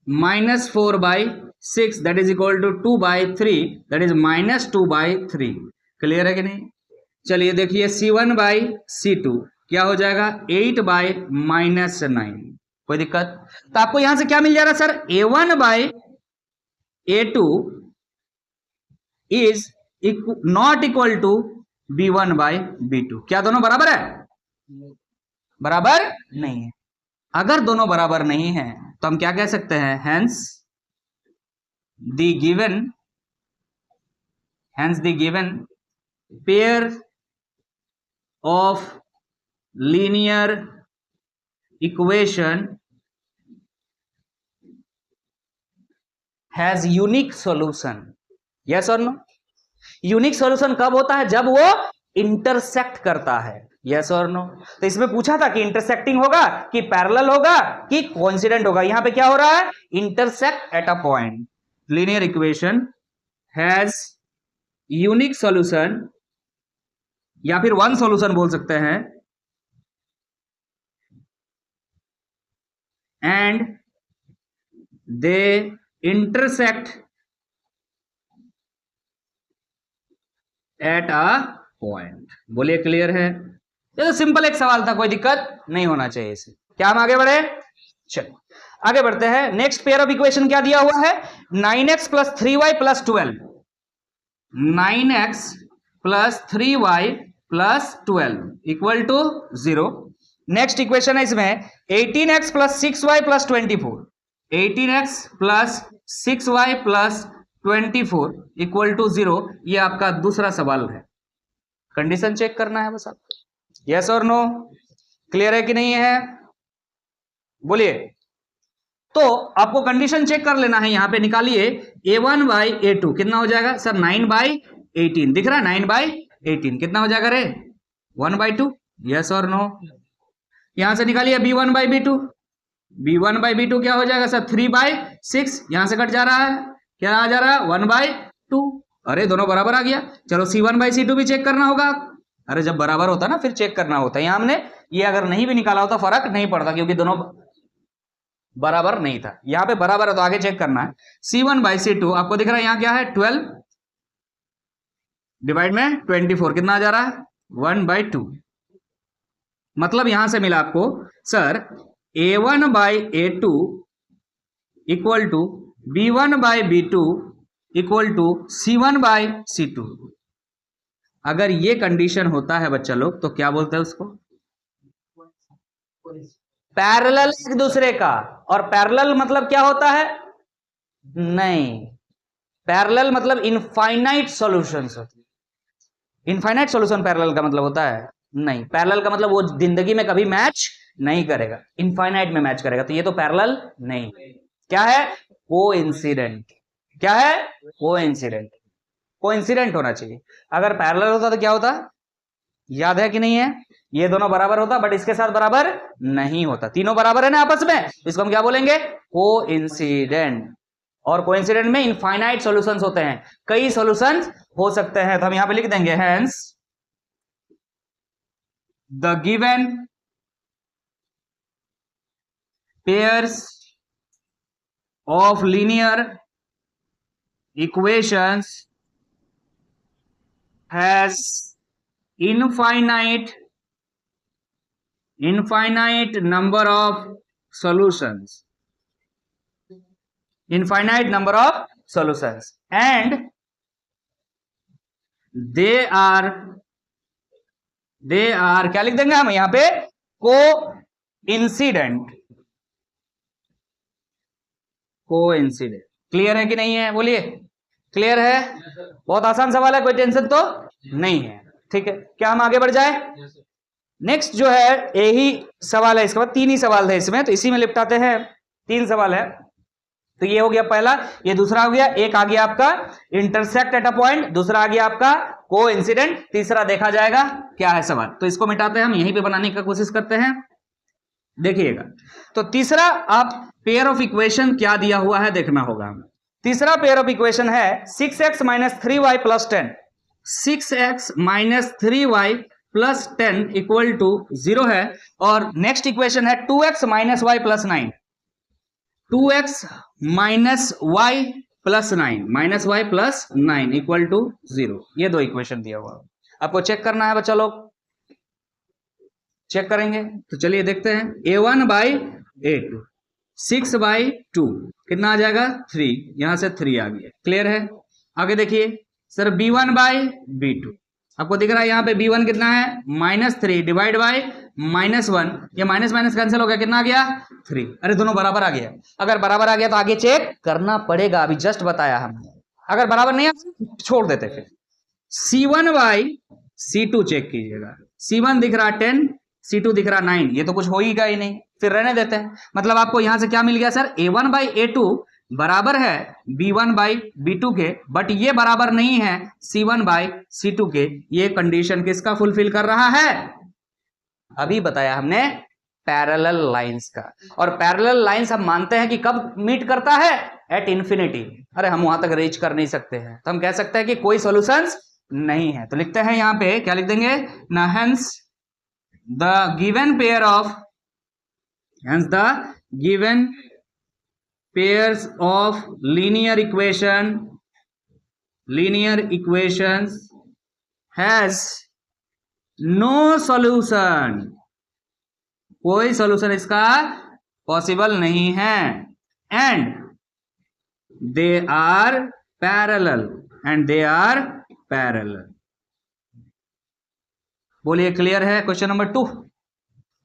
Speaker 1: minus 4 by 6 that is equal to 2 by 3 that is minus 2 by 3। Clear है कि नहीं? चलिए देखिए c1 by c2 क्या हो जाएगा 8 by minus 9। कोई दिक्कत? तो आपको यहां से क्या मिल जा रहा है sir, a1 by a2 is not equal to b1 by b2। क्या दोनों बराबर है? बराबर नहीं है। अगर दोनों बराबर नहीं है तो हम क्या कह सकते हैं, hence the given pair of linear equation has unique solution। yes or no? Unique solution कब होता है, जब वो इंटरसेक्ट करता है। यस और नो? तो इसमें पूछा था कि इंटरसेक्टिंग होगा कि पैरेलल होगा कि कोइंसिडेंट होगा। यहां पे क्या हो रहा है, intersect at a point. Linear equation has unique solution, या फिर वन सॉल्यूशन बोल सकते हैं, and they intersect at a point. बोलिए क्लियर है? ये तो सिंपल एक सवाल था, कोई दिक्कत नहीं होना चाहिए इसे। क्या हम आगे बढ़े? चलो आगे बढ़ते हैं। नेक्स्ट पेयर ऑफ इक्वेशन क्या दिया हुआ है, 9x plus 3y plus 12, 9x plus 3y plus 12 equal to 0। Next equation है इसमें 18x plus 6y plus 24, 18x plus 6y plus 24 equal to 0। ये आपका दूसरा सवाल है। कंडीशन चेक करना है बस आपको। यस और नो? क्लियर है कि नहीं है? बोलिए। तो आपको कंडीशन चेक कर लेना है। यहां पे निकालिए a1 by a2 कितना हो जाएगा सर, 9 by 18 दिख रहा है, 9 by 18 कितना हो जाएगा रे, 1 by 2। यस और नो? यहां से निकालिए b1 by b2, b1 by b2 क्या हो जाएगा सर, 3 by 6, यहां से कट जा रहा है, क्या आ जा रहा है 1 by 2। अरे दोनों बराबर आ गया। चलो c1 by c2 भी चेक करना होगा, अरे जब बराबर होता ना फिर चेक करना होता है। यहां हमने ये अगर नहीं भी निकाला होता फर्क नहीं पड़ता, क्योंकि दोनों बराबर नहीं था। यहां पे बराबर है तो आगे चेक करना है। C1/C2 आपको दिख रहा है यहां क्या है, 12 डिवाइड में 24 कितना आ जा रहा है, 1/2। मतलब यहां से मिला आपको sir A1/A2 equal to B1/B2 equal to C1/C2। अगर ये कंडीशन होता है बच्चा लोग तो क्या बोलते हैं उसको, पैरेलल एक दूसरे का। और पैरेलल मतलब क्या होता है, नहीं, पैरेलल मतलब इनफाइनाइट सॉल्यूशंस होती है। इनफाइनाइट सॉल्यूशन पैरेलल का मतलब होता है, नहीं, पैरेलल का मतलब वो जिंदगी में कभी मैच नहीं करेगा, इनफाइनाइट में मैच करेगा। तो ये तो पैरेलल नहीं, क्या है, कोइंसिडेंट। क्या है, कोइंसिडेंट। कोइंसिडेंट होना चाहिए। अगर पैरेलल होता तो क्या होता, याद है कि नहीं है, ये दोनों बराबर होता, बट इसके साथ बराबर नहीं होता। तीनों बराबर है ना आपस में, इसको हम क्या बोलेंगे, कोइंसिडेंट। और कोइंसिडेंट में इनफाइनाइट सॉल्यूशंस होते हैं, कई सॉल्यूशंस हो सकते हैं। तो हम यहां पे लिख देंगे hence the given pairs of linear equations has infinite number of solutions, infinite number of solutions, and they are क्या लिख देंगे हम यहां पे, कोइंसिडेंट। कोइंसिडेंट क्लियर है कि नहीं है, बोलिए क्लियर है। बहुत आसान सवाल है, कोई टेंशन तो नहीं है, ठीक है। क्या हम आगे बढ़ जाए, नेक्स्ट जो है यही सवाल है, इसके बाद 3 ही सवाल थे इसमें, तो इसी में निपटाते हैं। 3 सवाल है, तो ये हो गया पहला, ये दूसरा हो गया, एक आ गया आपका इंटरसेक्ट एट अ पॉइंट, दूसरा आ गया आपका कोइंसिडेंट, तीसरा देखा जाएगा क्या है सवाल। तो इसको मिटाते हैं हम, यहीं पे बनाने की कोशिश करते हैं, देखिएगा। तो तीसरा आप पेयर ऑफ इक्वेशन क्या दिया हुआ है देखना होगा हमें। तीसरा पेयर ऑफ इक्वेशन है 6x - 3y + 10, 6x - 3y + 10 equal to 0 है। और नेक्स्ट इक्वेशन है 2x - y + 9, 2x - y + 9, -y + 9 equal to 0। ये 2 इक्वेशन दिया हुआ आपको चेक करना है बच्चा लोग, चेक करेंगे। तो चलिए देखते हैं, A1/A2 6/2 कितना आ जाएगा, 3, यहां से 3 आ गया, क्लियर है। आगे देखिए सर B1/B2 आपको दिख रहा है यहां पे B1 कितना है, -3 डिवाइड बाय -1, ये माइनस माइनस कैंसिल हो गया, कितना आ गया, 3। अरे दोनों बराबर आ गया। अगर बराबर आ गया तो आगे चेक करना पड़ेगा, अभी जस्ट बताया हमने। अगर बराबर नहीं आया छोड़ देते, फिर C1/C2 चेक कीजिएगा। C1 दिख रहा 10, C2 दिख रहा 9, ये तो कुछ हो ही गया ही नहीं, फिर रहने देते हैं। मतलब आपको यहां से क्या मिल गया सर, A1/A2 बराबर है B1/B2 के, बट ये बराबर नहीं है C1/C2 के। ये कंडीशन किसका फुलफिल कर रहा है, अभी बताया हमने, पैरेलल लाइंस का। और पैरेलल लाइंस हम मानते हैं कि कब मीट करता है, एट इंफिनिटी। अरे हम वहां तक रीच कर नहीं सकते हैं, तो हम कह सकते हैं कि कोई सॉल्यूशंस नहीं है। तो लिखते हैं यहां पे, क्या लिख देंगे ना, hence the given pair of, hence the given pairs of linear equations has no solution, कोई सॉल्यूशन इसका पॉसिबल नहीं है, and they are parallel, बोलिए क्लियर है। क्वेश्चन नंबर 2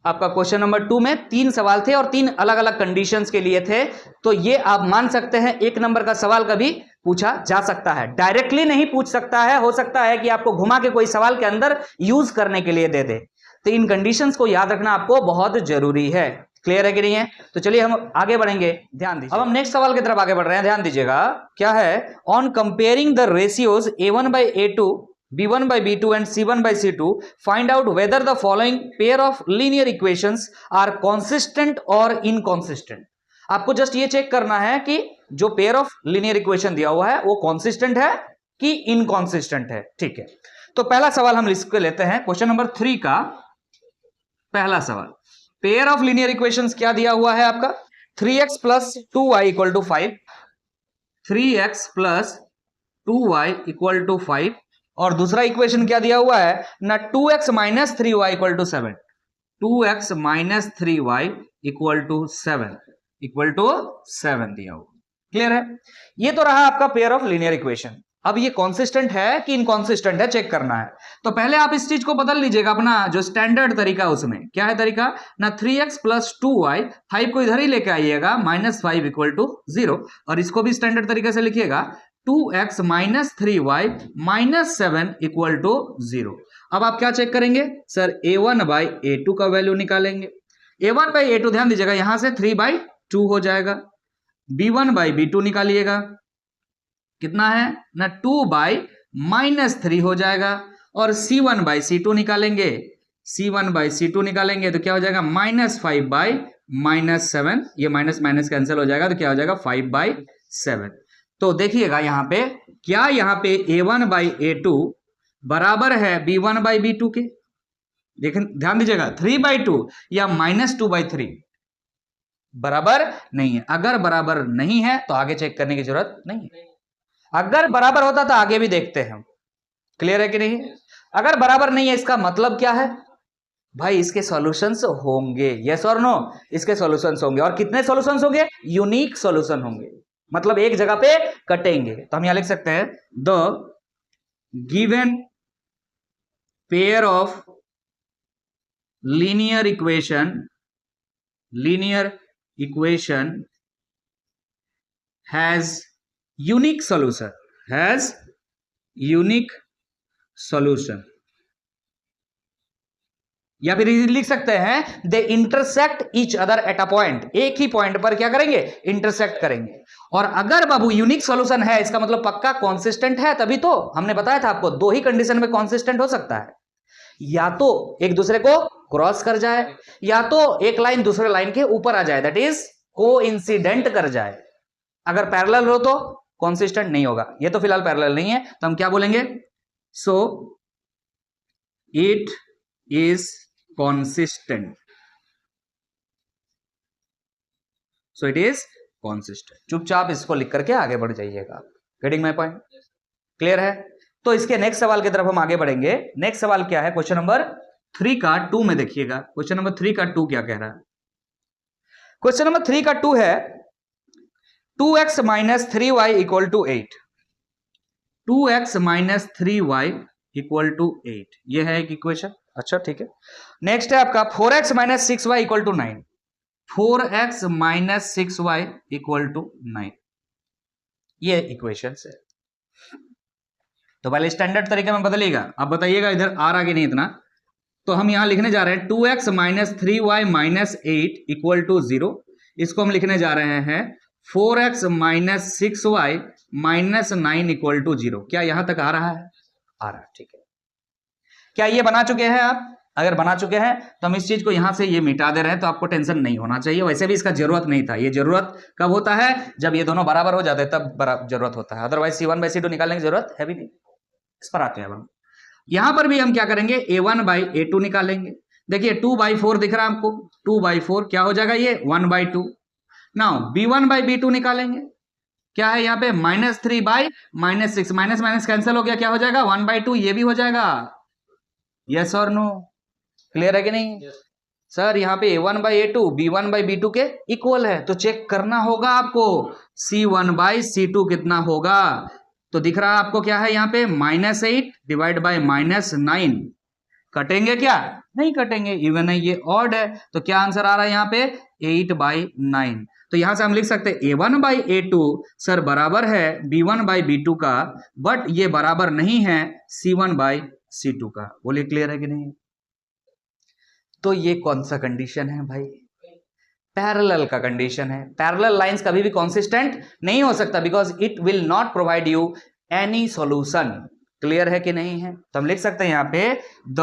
Speaker 1: आपका, क्वेश्चन नंबर 2 में 3 सवाल थे और 3 अलग अलग कंडीशंस के लिए थे। तो ये आप मान सकते हैं 1 नंबर का सवाल कभी पूछा जा सकता है, डायरेक्टली नहीं पूछ सकता है, हो सकता है कि आपको घुमा के कोई सवाल के अंदर यूज करने के लिए दे दे। तो इन कंडीशंस को याद रखना आपको बहुत जरूरी है, क्लियर है कि नहीं है। तो चलिए हम आगे बढ़ेंगे, ध्यान दीजिए। अब हम नेक्स्ट सवाल की तरफ आगे बढ़ रहे हैं, ध्यान दीजिएगा। क्या है, on comparing the ratios A1/A2, B1/B2 and C1/C2, find out whether the following pair of linear equations are consistent or inconsistent। आपको जस्ट ये चेक करना है कि जो पेयर ऑफ लीनियर इक्वेशन दिया हुआ है वो कॉन्सिस्टेंट है कि इनकॉन्सिस्टेंट है, ठीक है। तो पहला सवाल हम लिख के लेते हैं, क्वेश्चन नंबर 3 का पहला सवाल। पेयर ऑफ लीनियर इक्वेशंस क्या दिया हुआ है आपका, 3x plus 2y equal to 5, 3x plus 2y equal to 5, और दूसरा इक्वेशन क्या दिया हुआ है ना, 2x minus 3y equal to 7, 2x minus 3y equal to 7 दिया हुआ। क्लियर है? ये तो रहा आपका पेयर ऑफ लीनियर इक्वेशन। अब ये कॉन्सिस्टेंट है कि इनकॉन्सिस्टेंट है चेक करना है। तो पहले आप इस चीज को बदल लीजिएगा, अपना जो स्टैंडर्ड तरीका उसमें क्या है तरीका ना, 3x प्लस 2y, 5 को इधर ही लेके आइएगा, माइनस 5 इक्वल टू 0, और इसको भी स्टैंडर्ड तरीके से लिखिएगा 2x minus 3y minus 7 equal to 0। अब आप क्या चेक करेंगे सर, a1 बाई a2 का वैल्यू निकालेंगे। a1 बाई a2 ध्यान दीजिएगा, यहां से 3/2 हो जाएगा। b1 बाई b2 निकालिएगा, कितना है ना, 2 बाई माइनस 3 हो जाएगा। और c1 बाई c2 निकालेंगे, c1 बाई c2 निकालेंगे तो क्या हो जाएगा, माइनस 5 बाई माइनस 7, ये माइनस माइनस कैंसिल हो जाएगा तो क्या हो जाएगा 5/7। तो देखिएगा यहां पे, क्या यहां पे a1 बाई a2 बराबर है b1 बाई b2 के, देखें ध्यान दीजिएगा, 3/2 या -2/3 बराबर नहीं है। अगर बराबर नहीं है तो आगे चेक करने की जरूरत नहीं है, अगर बराबर होता तो आगे भी देखते हैं। क्लियर है कि नहीं? अगर बराबर नहीं है इसका मतलब क्या है भाई, इसके सॉल्यूशंस होंगे, यस और नो, इसके सॉल्यूशंस होंगे। और कितने सॉल्यूशंस होंगे, यूनिक सॉल्यूशन होंगे, मतलब एक जगह पे कटेंगे। तो हम यहां लिख सकते हैं, the given pair of linear equation has unique solution, या फिर लिख सकते हैं they intersect each other at a point, एक ही पॉइंट पर क्या करेंगे, इंटरसेक्ट करेंगे। और अगर बाबू यूनिक सॉल्यूशन है, इसका मतलब पक्का कॉन्सिस्टेंट है, तभी तो हमने बताया था आपको, दो ही कंडीशन में कॉन्सिस्टेंट हो सकता है, या तो एक दूसरे को क्रॉस कर जाए, या तो एक लाइन दूसरे लाइन के ऊपर आ जाए, दैट इज कोइंसिडेंट कर जाए। अगर पैरेलल हो तो कॉन्सिस्टेंट नहीं होगा, ये तो फिलहाल पैरेलल नहीं है, तो हम क्या बोलेंगे, so it is consistent, so it is consistent। चुपचाप इसको लिख करके आगे बढ़ जाइएगा। Getting my point? क्लियर है? तो इसके नेक्स्ट सवाल की तरफ हम आगे बढ़ेंगे। नेक्स्ट सवाल क्या है, क्वेश्चन नंबर 3 का 2 में देखिएगा, क्वेश्चन नंबर 3 का 2 क्या कह रहा है। क्वेश्चन नंबर 3 का 2 है 2x minus 3y equal to 8, 2x minus 3y equal to 8, ये है एक इक्वेशन। अच्छा ठीक है, नेक्स्ट है आपका 4x minus 6y equal to 9, 4x minus 6y equal to 9, ये इक्वेशन है। तो पहले स्टैंडर्ड तरीके में बदलिएगा, आप बताइएगा इधर आर आगे नहीं इतना, तो हम यहां लिखने जा रहे हैं 2x minus 3y minus 8 equal to 0, इसको हम लिखने जा रहे हैं 4x minus 6y minus 9 equal to 0। क्या यहां तक आ रहा है? आ रहा है, ठीक है। क्या ये बना चुके हैं आप? अगर बना चुके हैं तो हम इस चीज को यहां से ये मिटा दे रहे हैं, तो आपको टेंशन नहीं होना चाहिए। वैसे भी इसका जरूरत नहीं था, ये जरूरत कब होता है, जब ये दोनों बराबर हो जाते हैं तब जरूरत होता है, अदरवाइज C1 बाई C2 निकालने की जरूरत है भी नहीं। इस पर आते हैं हम, यहां पर भी हम क्या करेंगे, A1 बाई A2 निकालेंगे। देखिए 2/4 दिख रहा है आपको, 2/4 क्या हो जाएगा, ये 1/2। नाउ B1 बाई B2 निकालेंगे, क्या है यहाँ पे -3 बाई -6, माइनस माइनस कैंसिल हो गया, क्या हो जाएगा 1/2, ये भी हो जाएगा, यस और नो। क्लियर है कि नहीं? yes. सर यहाँ पे A1 by A2 B1 by B2 के इक्वल है, तो चेक करना होगा आपको C1 बाई C2 कितना होगा। तो दिख रहा है आपको क्या है यहाँ पे, -8 डिवाइड बाई -9, कटेंगे क्या? नहीं कटेंगे, इवन है, ये ऑड है, तो क्या आंसर आ रहा है यहाँ पे 8/9। तो यहां से हम लिख सकते हैं A1 बाई A2 सर बराबर है B1 बाई B2 का, बट ये बराबर नहीं है C1 बाई C2 का। बोलिए क्लियर है कि नहीं? तो ये कौन सा कंडीशन है भाई? पैरेलल का कंडीशन है। पैरेलल लाइंस कभी भी कॉन्सिस्टेंट नहीं हो सकता, because it will not provide you any solution. Clear है कि नहीं है? तो हम लिख सकते हैं यहां पे the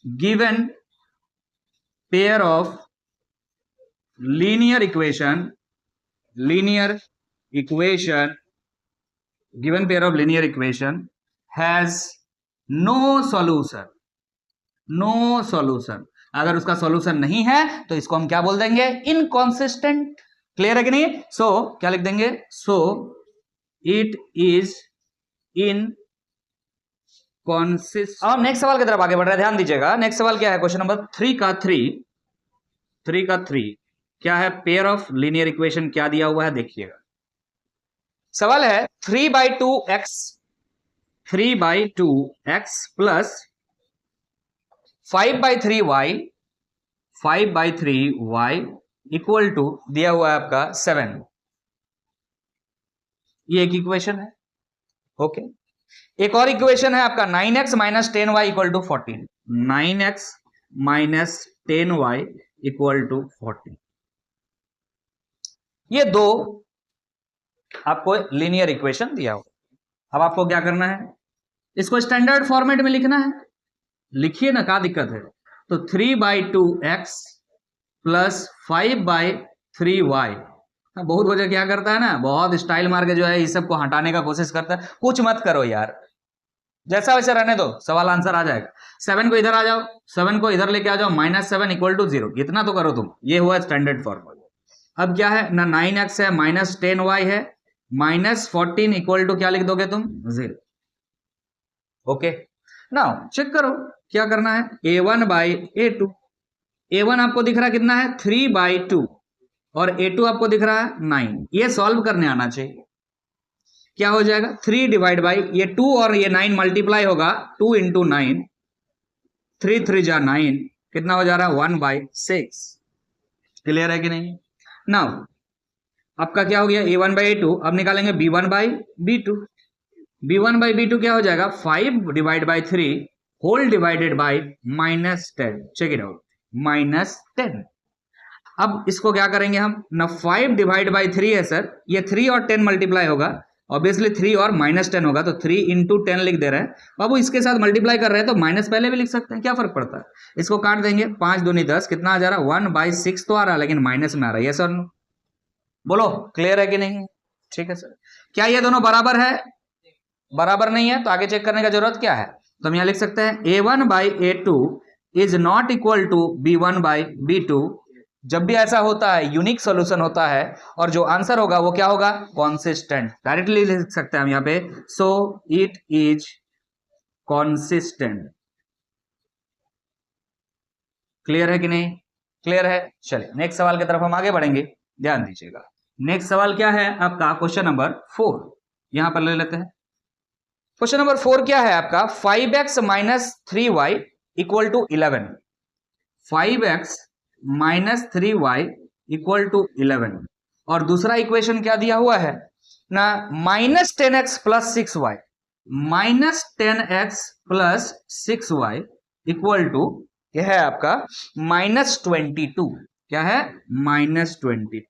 Speaker 1: given pair of linear equation given pair of linear equation has no solution, no solution. अगर उसका सॉल्यूशन नहीं है तो इसको हम क्या बोल देंगे, इनकॉन्सिस्टेंट। क्लियर है कि नहीं? सो क्या लिख देंगे, so it is in consist. और नेक्स्ट सवाल की तरफ आगे बढ़ रहे हैं, ध्यान दीजिएगा। नेक्स्ट सवाल क्या है, क्वेश्चन नंबर 3 का 3 क्या है, पेयर ऑफ लीनियर इक्वेशन क्या दिया हुआ है देखिएगा। सवाल है 3/2x plus 5/3y equal to दिया हुआ है आपका 7। ये एक इक्वेशन है। ओके, एक और इक्वेशन है आपका 9x minus 10y equal to 14। 9x minus 10y equal to 14। ये दो आपको लीनियर इक्वेशन दिया हुआ। अब आपको क्या करना है, इसको स्टैंडर्ड फॉर्मेट में लिखना है। लिखिए ना, क्या दिक्कत है। तो 3/2x प्लस 5/3y। बहुत वजह क्या करता है ना, बहुत स्टाइल मार के जो है इस सब को हटाने का कोशिश करता है। कुछ मत करो यार, जैसा वैसे रहने दो, सवाल आंसर आ जाएगा। 7 को इधर आ जाओ, 7 को इधर लेके आ जाओ, -7 इक्वल टू 0। इतना तो करो तुम। ये हुआ स्टैंडर्ड फॉर्मूला। अब क्या है ना, 9x है माइनस 10y है, -14 इक्वल टू क्या लिख दोगे तुम, 0। ओके, नाउ चेक करो क्या करना है, a1/a2। a1 आपको दिख रहा है कितना है, 3/2, और a2 आपको दिख रहा है 9। ये सॉल्व करने आना चाहिए। क्या हो जाएगा, 3 डिवाइड बाई ये 2 और ये 9 मल्टीप्लाई होगा, 2 इंटू 9, 3 3 जा 9, कितना हो जा रहा है, 1/6। क्लियर है कि नहीं? नाउ आपका क्या हो गया, a1/a2। अब निकालेंगे b1/b2। b1/b2 क्या हो जाएगा, 5 divide by 3 whole divided by -10। Check it out, -10। अब इसको क्या करेंगे हम ना, 5 डिवाइड बाई 3 है सर, ये 3 और 10 मल्टीप्लाई होगा, ऑब्वियसली 3 और -10 होगा, तो 3 इंटू 10 लिख दे रहे हैं। बाबू इसके साथ मल्टीप्लाई कर रहे हैं तो माइनस पहले भी लिख सकते हैं, क्या फर्क पड़ता है। इसको काट देंगे, 5 दूनी 10, कितना आ जा रहा है, 1/6 तो आ रहा है, लेकिन माइनस में आ रहा है। ये सर नो, बोलो क्लियर है कि नहीं? ठीक है सर। क्या ये दोनों बराबर है? बराबर नहीं है तो आगे चेक करने का जरूरत क्या है। तो हम यहां लिख सकते हैं a1/a2 is not equal to b1/b2। जब भी ऐसा होता है यूनिक सॉल्यूशन होता है, और जो आंसर होगा वो क्या होगा, कॉन्सिस्टेंट। डायरेक्टली लिख सकते हैं हम यहाँ पे, so it is consistent. Clear है कि नहीं? क्लियर है। चलिए नेक्स्ट सवाल की तरफ हम आगे बढ़ेंगे, ध्यान दीजिएगा। नेक्स्ट सवाल क्या है आपका, क्वेश्चन नंबर 4 यहां पर ले लेते हैं। क्वेश्चन नंबर 4 क्या है आपका, 5x minus 3y equal to 11। 5x minus 3y equal to 11, और दूसरा इक्वेशन क्या दिया हुआ है ना, -10x plus 6y। -10x plus 6y equal to क्या है आपका, -22। क्या है, -22।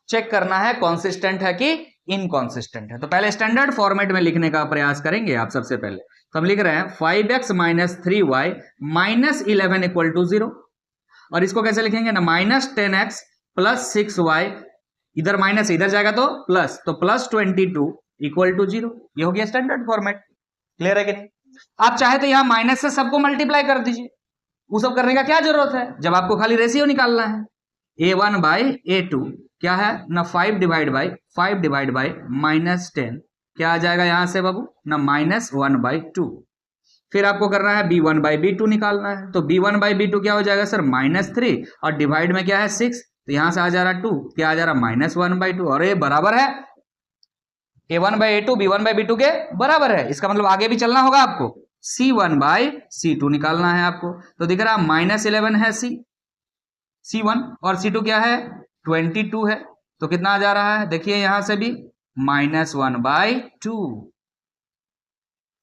Speaker 1: चेक करना है कॉन्सिस्टेंट है कि इनकॉन्सिस्टेंट है। तो पहले स्टैंडर्ड फॉर्मेट में लिखने का प्रयास करेंगे आप सबसे पहले। तो हम लिख रहे हैं 5x minus 3y minus 11 equal to 0। और इसको कैसे लिखेंगे ना, -10x प्लस 6y, इधर माइनस इधर जाएगा तो प्लस, तो +22 इक्वल टू 0। ये हो गया स्टैंडर्ड फॉर्मेट। क्लियर है कि नहीं? आप चाहे तो यहां माइनस से सबको मल्टीप्लाई कर दीजिए, वो सब करने का क्या जरूरत है जब आपको खाली रेशियो निकालना है। a1/a2 क्या है ना, 5 डिवाइड बाई -10, क्या आ जाएगा यहां से बाबू ना, -1/2। फिर आपको करना है b1/b2 निकालना है। तो b1/b2 क्या हो जाएगा सर, -3, और डिवाइड में क्या है 6, तो यहां से आ जा रहा 2, क्या आ जा रहा -1/2, और ये बराबर है a1/a2 b1/b2 के बराबर है। इसका मतलब आगे भी चलना होगा आपको, c1/c2 निकालना है आपको। तो दिख रहा -11 है c1, और c2 क्या है 22 है, तो कितना आ जा रहा है, देखिए यहां से भी -1/2।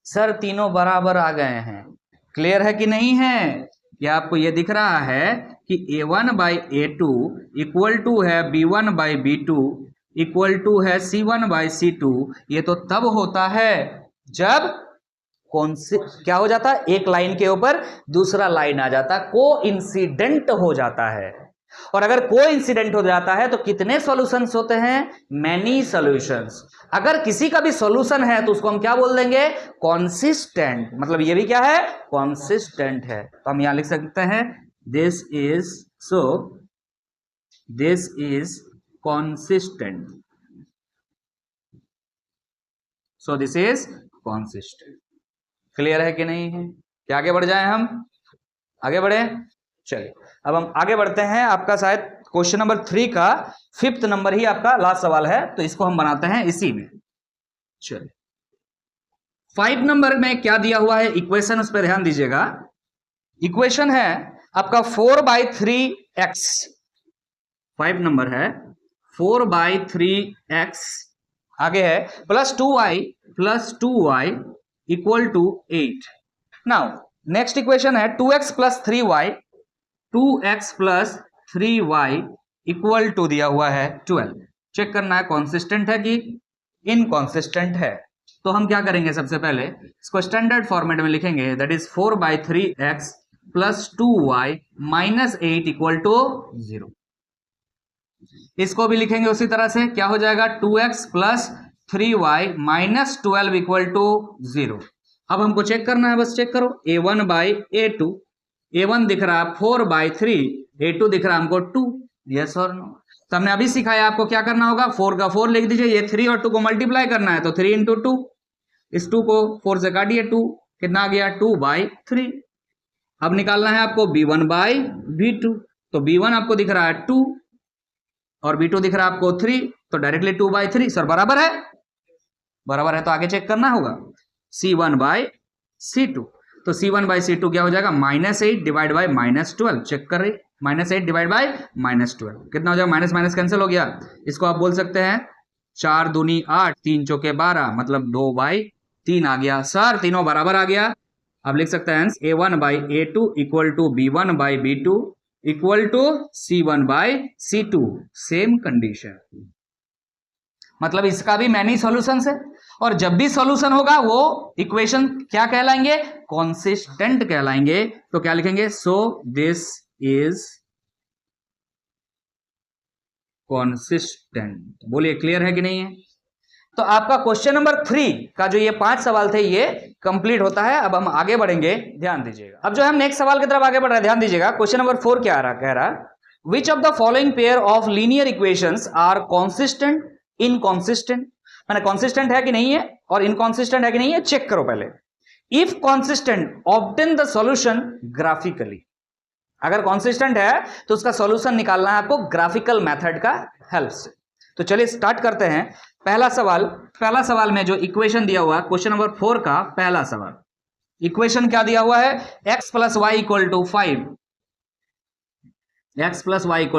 Speaker 1: सर तीनों बराबर आ गए हैं। क्लियर है कि नहीं है? क्या आपको ये दिख रहा है कि a1/a2 इक्वल टू है b1/b2 इक्वल टू है c1/c2। ये तो तब होता है जब कौन से क्या हो जाता है, एक लाइन के ऊपर दूसरा लाइन आ जाता है, कोइंसिडेंट हो जाता है। और अगर कोई इंसिडेंट हो जाता है तो कितने सॉल्यूशंस होते हैं? Many solutions. अगर किसी का भी सॉल्यूशन है तो उसको हम क्या बोल देंगे? कॉन्सिस्टेंट। मतलब ये भी क्या है? कॉन्सिस्टेंट है। तो हम यहां लिख सकते हैं this is consistent. So this is consistent. Clear है कि नहीं है? क्या आगे बढ़ जाए हम? आगे बढ़े? चलिए अब हम आगे बढ़ते हैं। आपका शायद क्वेश्चन नंबर 3 का 5th नंबर ही आपका लास्ट सवाल है, तो इसको हम बनाते हैं इसी में। चलिए 5 नंबर में क्या दिया हुआ है इक्वेशन, उस पर ध्यान दीजिएगा। इक्वेशन है आपका 4/3x। 5 नंबर है 4/3x, आगे है +2y equal to 8। Now next equation है 2x + 3y इक्वल टू दिया हुआ है 12। चेक करना है कॉन्सिस्टेंट है कि इनकॉन्सिस्टेंट है। तो हम क्या करेंगे? सबसे पहले इसको स्टैंडर्ड फॉर्मेट में लिखेंगे, that is 4/3x + 2y - 8 equal to 0। इसको भी लिखेंगे उसी तरह से, क्या हो जाएगा? 2x + 3y - 12 equal to 0। अब हमको चेक करना है, बस चेक करो। a1/a2, a1 दिख रहा है 4/3, a2 दिख रहा है हमको 2। यस और नो? तो हमने अभी सिखाया आपको क्या करना होगा। 4 का 4 लिख दीजिए, ये 3 और 2 को मल्टीप्लाई करना है तो 3 × 2। इस 2 को 4 से काटिए, 2 कितना आ गया? 2/3। अब निकालना है आपको b1/b2। तो b1 आपको दिख रहा है 2 और b2 दिख रहा है आपको 3, तो डायरेक्टली 2/3। सर बराबर है? बराबर है तो आगे चेक करना होगा C1/C2। तो C1/C2 क्या हो जाएगा? -8 डिवाइड बाय -12। चेक कर रही, -8 डिवाइड बाय -12 कितना हो जाएगा? माइनस माइनस कैंसिल हो गया। इसको आप बोल सकते हैं 4 दूनी 8, 3 चौके 12, मतलब 2/3 आ गया। सर तीनों बराबर आ गया। आप लिख सकते हैं a1/a2 equal to b1/b2 equal to C1/C2। Same condition, मतलब इसका भी मैनी सॉल्यूशंस है। और जब भी सॉल्यूशन होगा वो इक्वेशन क्या कहलाएंगे? कॉन्सिस्टेंट कहलाएंगे। तो क्या लिखेंगे? So this is consistent. बोलिए क्लियर है कि नहीं है? तो आपका क्वेश्चन नंबर 3 का जो ये 5 सवाल थे ये कंप्लीट होता है। अब हम आगे बढ़ेंगे, ध्यान दीजिएगा। अब जो हम नेक्स्ट सवाल की तरफ आगे बढ़ रहे हैं, ध्यान दीजिएगा। क्वेश्चन नंबर 4 क्या कह रहा? Which of the following pair of linear equations are consistent, inconsistent? मैंने कॉन्सिस्टेंट है कि नहीं है और इनकॉन्सिस्टेंट है कि नहीं है चेक करो पहले। If consistent obtain the solution graphically. अगर कॉन्सिस्टेंट है तो उसका सॉल्यूशन निकालना है आपको ग्राफिकल मेथड का हेल्प से। तो चलिए स्टार्ट करते हैं। पहला सवाल में जो इक्वेशन दिया हुआ है क्वेश्चन नंबर 4 का पहला सवाल, इक्वेशन क्या दिया हुआ है? x + y = 5। x + y =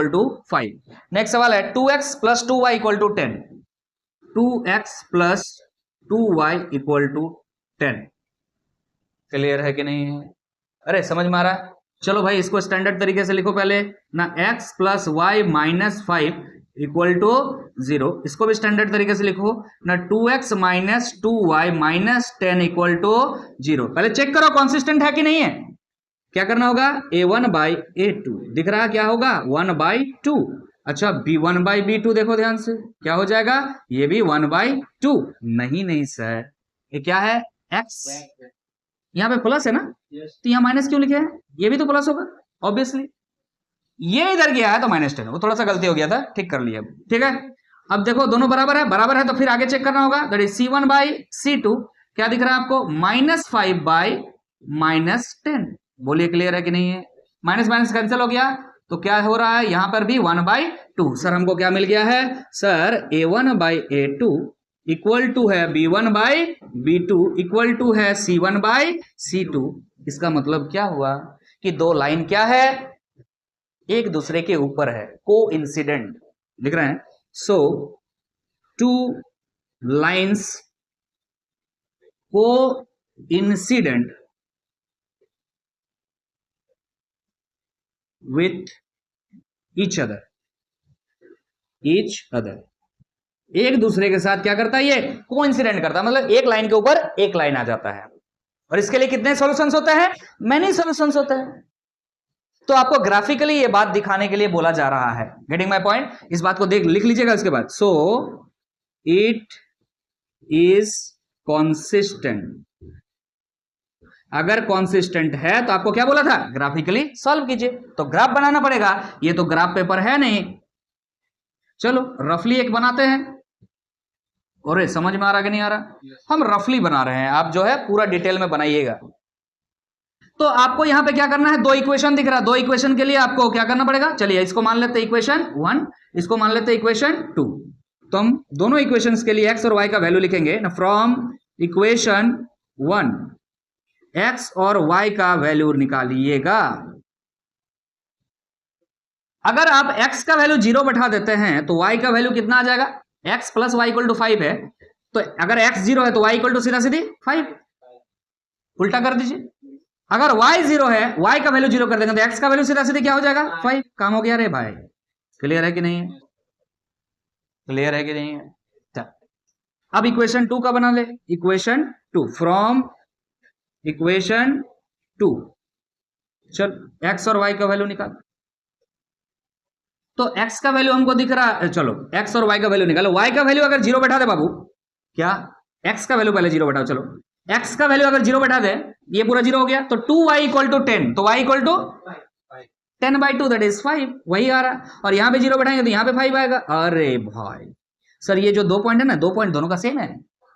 Speaker 1: 5। Next सवाल है 2x + 2y = 10। 2x + 2y = 10। Clear है कि नहीं है? अरे समझ में आ रहा है? चलो भाई इसको स्टैंडर्ड तरीके से लिखो पहले ना। x + y - 5 = 0। इसको भी स्टैंडर्ड तरीके से लिखो ना। 2x - 2y - 10 = 0। पहले चेक करो कॉन्सिस्टेंट है कि नहीं है। क्या करना होगा? a1/a2 दिख रहा है, क्या होगा? 1/2। अच्छा b1/b2 देखो ध्यान से, क्या हो जाएगा? ये भी 1/2। नहीं सर, ये क्या है? x। यहाँ पे प्लस है ना, तो यहाँ माइनस क्यों लिखे हैं? ये भी तो प्लस होगा ऑब्वियसली। ये इधर गया है तो -10, वो थोड़ा सा गलती हो गया था, ठीक कर लिया। ठीक है, अब देखो दोनों बराबर है तो फिर आगे चेक करना होगा। दैट इज C1/C2 क्या दिख रहा है आपको? -5/-10। बोलिए क्लियर है कि नहीं है? माइनस माइनस कैंसिल हो गया तो क्या हो रहा है? यहां पर भी 1/2। सर हमको क्या मिल गया है? सर a1/a2 इक्वल टू है b1/b2 इक्वल टू है C1/C2। इसका मतलब क्या हुआ कि दो लाइन क्या है? एक दूसरे के ऊपर है, कोइंसिडेंट लिख रहे हैं। So two lines coincident with each other. एक दूसरे के साथ क्या करता है? ये कोइंसिडेंट करता है, मतलब एक लाइन के ऊपर एक लाइन आ जाता है। और इसके लिए कितने सॉल्यूशंस होते हैं? मैनी सॉल्यूशंस होते हैं। तो आपको ग्राफिकली ये बात दिखाने के लिए बोला जा रहा है। Getting my point? इस बात को देख लिख लीजिएगा उसके बाद। So it is consistent. अगर कॉन्सिस्टेंट है तो आपको क्या बोला था? ग्राफिकली सॉल्व कीजिए। तो ग्राफ बनाना पड़ेगा, ये तो ग्राफ पेपर है नहीं। चलो रफली एक बनाते हैं। और समझ में आ रहा कि नहीं आ रहा? हम रफली बना रहे हैं, आप जो है पूरा डिटेल में बनाइएगा। तो आपको यहां पे क्या करना है? दो इक्वेशन दिख रहा है, दो इक्वेशन के लिए आपको क्या करना पड़ेगा? चलिए इसको मान लेते हैं इक्वेशन 1, इसको मान लेते हैं इक्वेशन 2। तो हम दोनों इक्वेशंस के लिए एक्स और वाई का वैल्यू लिखेंगे ना। फ्रॉम इक्वेशन 1 एक्स और वाई का वैल्यू निकालिएगा। अगर आप x का वैल्यू 0 बैठा देते हैं तो y का वैल्यू कितना आ जाएगा? x plus y equal to 5 है, तो अगर x 0 है तो y इक्वल टू सीधा सीधी 5। उल्टा कर दीजिए। अगर y 0 है, y का वैल्यू 0 कर देंगे तो x का वैल्यू सीधा सीधी क्या हो जाएगा? 5। काम हो गया रे भाई। क्लियर है कि नहीं है? क्लियर है कि नहीं है? अब इक्वेशन 2 का बना ले। इक्वेशन 2 फ्रॉम इक्वेशन 2, चल x और y का वैल्यू निकाल। तो x का वैल्यू हमको दिख रहा है, चलो x और y का वैल्यू निकालो। y का वैल्यू अगर 0 बैठा दे बाबू, क्या x का वैल्यू पहले 0 बैठाओ। चलो x का वैल्यू अगर 0 बैठा दे, ये पूरा 0 हो गया, तो 2y इक्वल टू 10, तो y equal to 10/2 that is 5, वही आ रहा। और यहां पे 0 बैठाएंगे तो यहां पे 5 आएगा। अरे भाई सर ये जो 2 पॉइंट है ना, 2 पॉइंट दोनों का सेम है।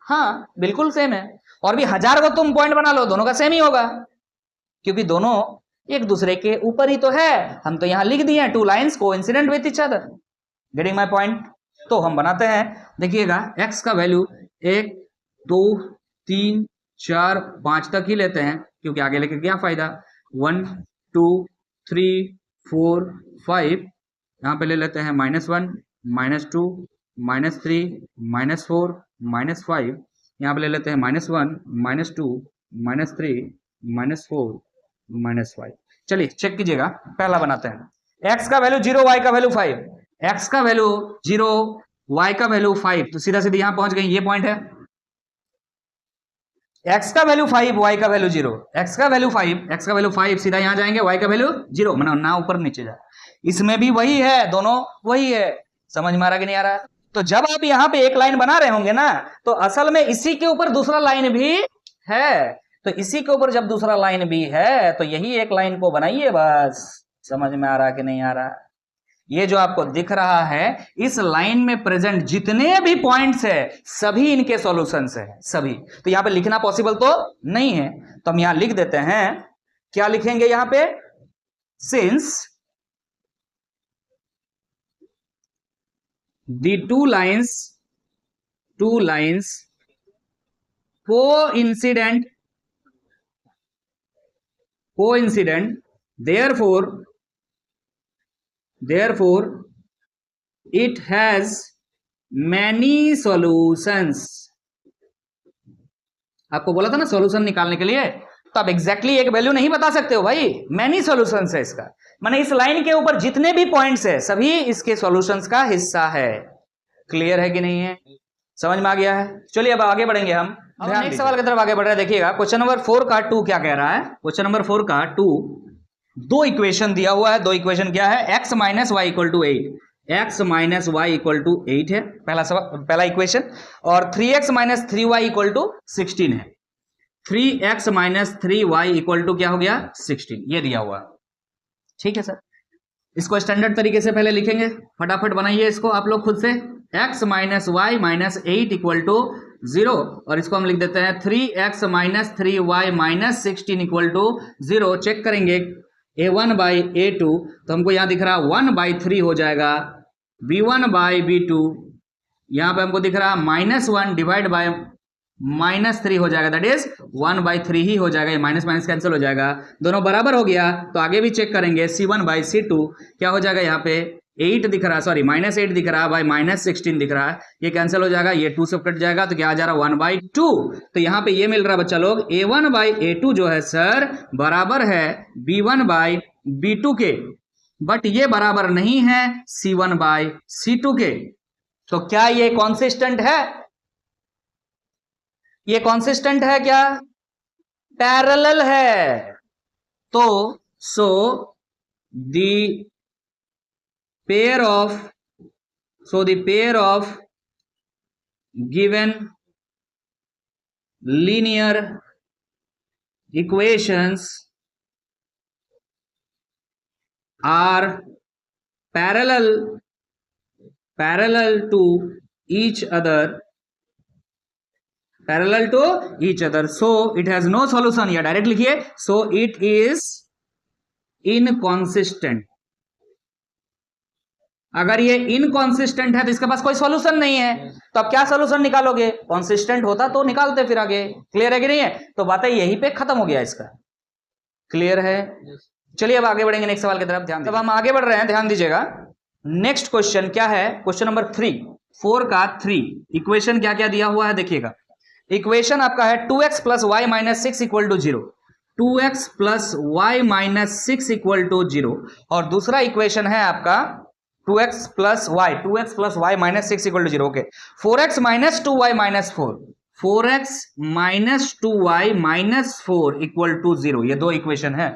Speaker 1: हाँ बिल्कुल सेम है, और भी 1000 को तुम पॉइंट बना लो, दोनों का सेम ही होगा, क्योंकि दोनों एक दूसरे के ऊपर ही तो है। हम तो यहां लिख दिए हैं 2 lines coincident with each other. Getting my point? तो हम बनाते हैं, देखिएगा x का वैल्यू 1 2 3 4 5 तक ही लेते हैं, क्योंकि आगे लेके क्या फायदा। 1 2 3 4 5, यहां पे ले लेते हैं -1 -2 -3 -4 -5, यहां पे ले लेते हैं -1 -2 -3 -4 -5। चलिए चेक कीजिएगा, पहला बनाते हैं। x का वैल्यू 0, y का वैल्यू 5। x का वैल्यू 0, y का वैल्यू 5, तो सीधा सीधा यहां पहुंच गए, ये पॉइंट है। x का वैल्यू 5, y का वैल्यू 0। x का वैल्यू 5, x का वैल्यू 5, सीधा यहां जाएंगे, y का वैल्यू 0, मतलब ना ऊपर नीचे जा। इसमें भी वही है, दोनों वही है। समझ में आ रहा कि नहीं आ रहा? तो जब आप यहां पे एक लाइन बना रहे होंगे ना, तो असल में इसी के ऊपर दूसरा लाइन भी है। तो इसी के ऊपर जब दूसरा लाइन भी है, तो यही एक लाइन को बनाइए बस। समझ में आ रहा कि नहीं आ रहा? ये जो आपको दिख रहा है, इस लाइन में प्रेजेंट जितने भी पॉइंट्स है, सभी इनके सॉल्यूशंस है, सभी। तो यहां पे लिखना पॉसिबल तो नहीं है, तो हम यहां लिख देते हैं। क्या लिखेंगे यहां पे? Since the two lines coincident, therefore it has many solutions। आपको बोला था ना सॉल्यूशन निकालने के लिए, तो आप एग्जैक्टली एक वैल्यू नहीं बता सकते हो भाई, मैनी सॉल्यूशंस है इसका। माने इस लाइन के ऊपर जितने भी पॉइंट्स है, सभी इसके सॉल्यूशंस का हिस्सा है। क्लियर है कि नहीं है? समझ में आ गया है? चलिए अब आगे बढ़ेंगे हम। नेक्स्ट सवाल की तरफ आगे बढ़ रहे हैं। देखिएगा क्वेश्चन नंबर 4 का 2 क्या कह रहा है। क्वेश्चन नंबर 4 का 2, दो इक्वेशन दिया हुआ है। दो इक्वेशन क्या है? x minus y equal to 8, x minus y equal to 8 है पहला इक्वेशन, और 3x minus 3y equal to 16 है। 3x minus 3y equal to क्या हो गया? 16, ये दिया हुआ। ठीक है सर, इसको स्टैंडर्ड तरीके से पहले लिखेंगे, फटाफट बनाइए इसको आप लोग खुद से। x minus y minus 8 equal to 0, और इसको हम लिख देते हैं 3x minus 3y minus 16 equal to 0। Check करेंगे a1 बाई a2, तो हमको यहां दिख रहा 1/3 हो जाएगा, b1 बाई b2, यहां पे हमको दिख रहा -1 डिवाइड बाय -3 हो जाएगा, दैट इज 1/3 ही हो जाएगा। ये माइनस माइनस कैंसिल हो जाएगा, दोनों बराबर हो गया। तो आगे भी चेक करेंगे, c1 बाई c2 क्या हो जाएगा? यहाँ पे 8 दिख रहा, सॉरी -8 दिख रहा बाई -16 दिख रहा है, ये कैंसिल हो जाएगा, ये 2 से कट जाएगा, तो क्या आ जा रहा 1/2। तो यहाँ पे ये मिल रहा बच्चा लोग, a1 बाई a2 जो है सर बराबर है b1 बाई b2 के, बट ये बराबर नहीं है c1 बाई c2 के। तो क्या ये कॉन्सिस्टेंट है? ये कॉन्सिस्टेंट है क्या? पैरेलल है। तो सो the pair of given linear equations are parallel to each other, so it has no solution. या डायरेक्ट लिखिए, so it is inconsistent. अगर ये इनकॉन्सिस्टेंट है तो इसके पास कोई सॉल्यूशन नहीं है, तो अब क्या सॉल्यूशन निकालोगे? कॉन्सिस्टेंट होता तो निकालते फिर आगे। क्लियर है कि नहीं है? तो बातें यहीं पे खत्म हो गया इसका। क्लियर है? चलिए अब आगे बढ़ेंगे नेक्स्ट सवाल की तरफ। ध्यान, तब हम आगे बढ़ रहे हैं, ध्यान दीजिएगा। नेक्स्ट क्वेश्चन क्या है? क्वेश्चन नंबर 4 का 3 इक्वेशन क्या क्या दिया हुआ है देखिएगा। इक्वेशन आपका है 2x plus y minus 6 equal to 0, 2x plus y minus 6 equal to 0, और दूसरा इक्वेशन है आपका 2x plus y minus 6 equal to 0। Okay, 4x minus 2y minus 4, 4x minus 2y minus 4 equal to 0, ये दो इक्वेशन है।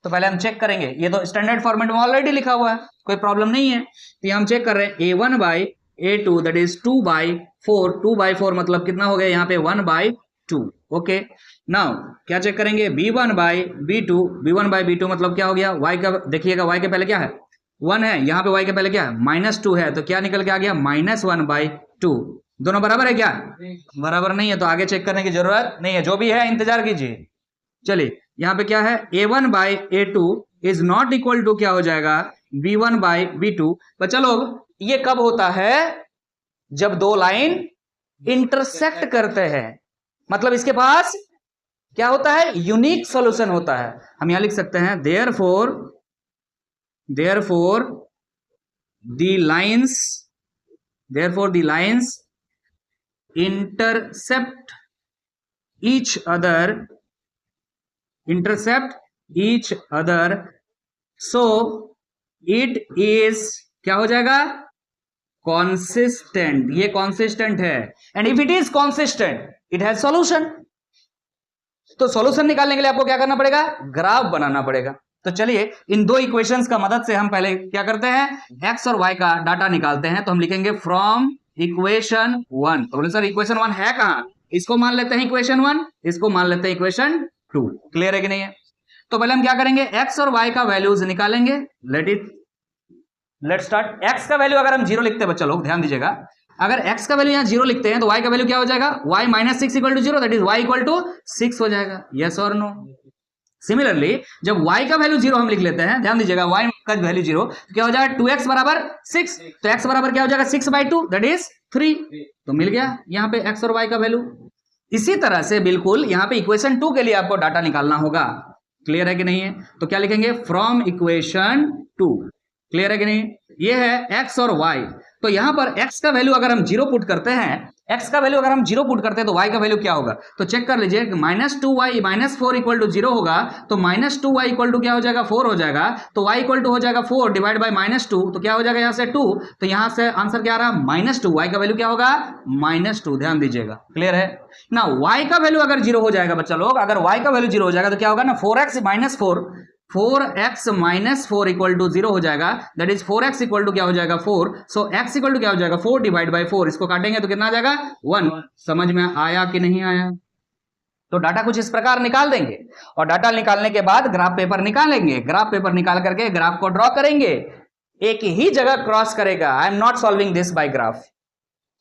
Speaker 1: तो पहले हम चेक करेंगे, ये तो स्टैंडर्ड फॉर्मेट में ऑलरेडी लिखा हुआ है, कोई प्रॉब्लम नहीं है। तो हम चेक कर रहे हैं a1 by a2 that is 2 by 4, 2 by 4 मतलब कितना हो गया यहाँ पे 1 बाई 2। ओके, नाउ क्या चेक करेंगे? b1 by b2, b1 by b2 मतलब क्या हो गया? y का देखिएगा, y के पहले क्या है? 1 है, यहाँ पे y के पहले क्या है? -2 है, तो क्या निकल के आ गया? -1 बाई 2। दोनों बराबर है क्या? बराबर नहीं है, तो आगे चेक करने की जरूरत नहीं है, जो भी है इंतजार कीजिए। चलिए यहाँ पे क्या है? a1 by a2 is not equal to क्या हो जाएगा? b1 by b2। बच्चा लोग ये कब होता है? जब दो लाइन इंटरसेक्ट करते हैं, मतलब इसके पास क्या होता है? यूनिक सॉल्यूशन होता है। हम यहां लिख सकते हैं therefore the lines intercept each other, so it is क्या हो जाएगा? consistent। ये consistent है, and if it is consistent it has solution। तो सॉल्यूशन निकालने के लिए आपको क्या करना पड़ेगा? ग्राफ बनाना पड़ेगा। तो चलिए इन दो इक्वेशंस का मदद से हम पहले क्या करते हैं? x और y का डाटा निकालते हैं। तो हम लिखेंगे फ्रॉम इक्वेशन 1। तो बोले सर इक्वेशन 1 है कहां? इसको मान लेते हैं इक्वेशन 1, इसको मान लेते हैं इक्वेशन 2। क्लियर है कि नहीं है? तो पहले हम क्या करेंगे? x और y का वैल्यूज निकालेंगे। Let start. x का वैल्यू अगर हम 0 लिखते हैं बच्चा लोग, ध्यान दीजिएगा, अगर x का वैल्यू यहाँ 0 लिखते हैं तो y का वैल्यू क्या हो जाएगा? y minus 6 equal to 0, that is y equal to 6 हो जाएगा। यस और नो? सिमिलरली जब y का वैल्यू 0 हम लिख लेते हैं, ध्यान दीजिएगा, y का वैल्यू 0 तो क्या हो जाएगा? 2x बराबर 6, तो x बराबर क्या हो जाएगा? 6 बाई 2 दैट इज 3। तो मिल गया यहाँ पे x और y का वैल्यू। इसी तरह से बिल्कुल यहाँ पे इक्वेशन 2 के लिए आपको डाटा निकालना होगा। क्लियर है कि नहीं है? तो क्या लिखेंगे? From equation 2। क्लियर है कि नहीं? ये है x और y। तो यहां पर x का वैल्यू अगर हम 0 पुट करते हैं, x का वैल्यू अगर हम 0 पुट करते हैं तो y का वैल्यू क्या होगा? तो चेक कर लीजिए, -2y माइनस 4 इक्वल टू 0 होगा, तो -2y इक्वल टू क्या हो जाएगा? 4 हो जाएगा। तो y इक्वल टू हो जाएगा 4 डिवाइड बाई -2, तो क्या हो जाएगा यहाँ से 2, तो यहाँ से आंसर क्या आ रहा? -2। y का वैल्यू क्या होगा? -2। ध्यान दीजिएगा। क्लियर है ना? y का वैल्यू अगर 0 हो जाएगा बच्चा लोग, अगर y का वैल्यू 0 हो जाएगा तो क्या होगा ना? 4x माइनस 4 इक्वल टू 0 हो जाएगा, that is 4x equal to क्या हो जाएगा? 4। सो x इक्वल टू क्या हो जाएगा? 4 डिवाइड बाई 4। इसको काटेंगे तो कितना आ जाएगा? 1। समझ में आया कि नहीं आया? तो डाटा कुछ इस प्रकार निकाल देंगे, और डाटा निकालने के बाद ग्राफ पेपर निकालेंगे। ग्राफ पेपर निकाल करके ग्राफ को ड्रॉ करेंगे, एक ही जगह क्रॉस करेगा। I am not solving this by graph.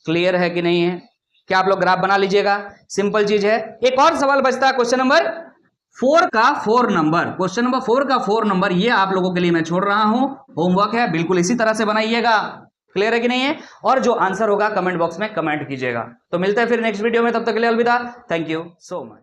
Speaker 1: Clear है कि नहीं है? क्या आप लोग ग्राफ बना लीजिएगा? सिंपल चीज है। एक और सवाल बचता है, क्वेश्चन नंबर 4 का 4 नंबर। क्वेश्चन नंबर 4 का 4 नंबर ये आप लोगों के लिए मैं छोड़ रहा हूं, होमवर्क है, बिल्कुल इसी तरह से बनाइएगा। क्लियर है कि नहीं है? और जो आंसर होगा कमेंट बॉक्स में कमेंट कीजिएगा। तो मिलते हैं फिर नेक्स्ट वीडियो में, तब तक के लिए अलविदा। Thank you so much.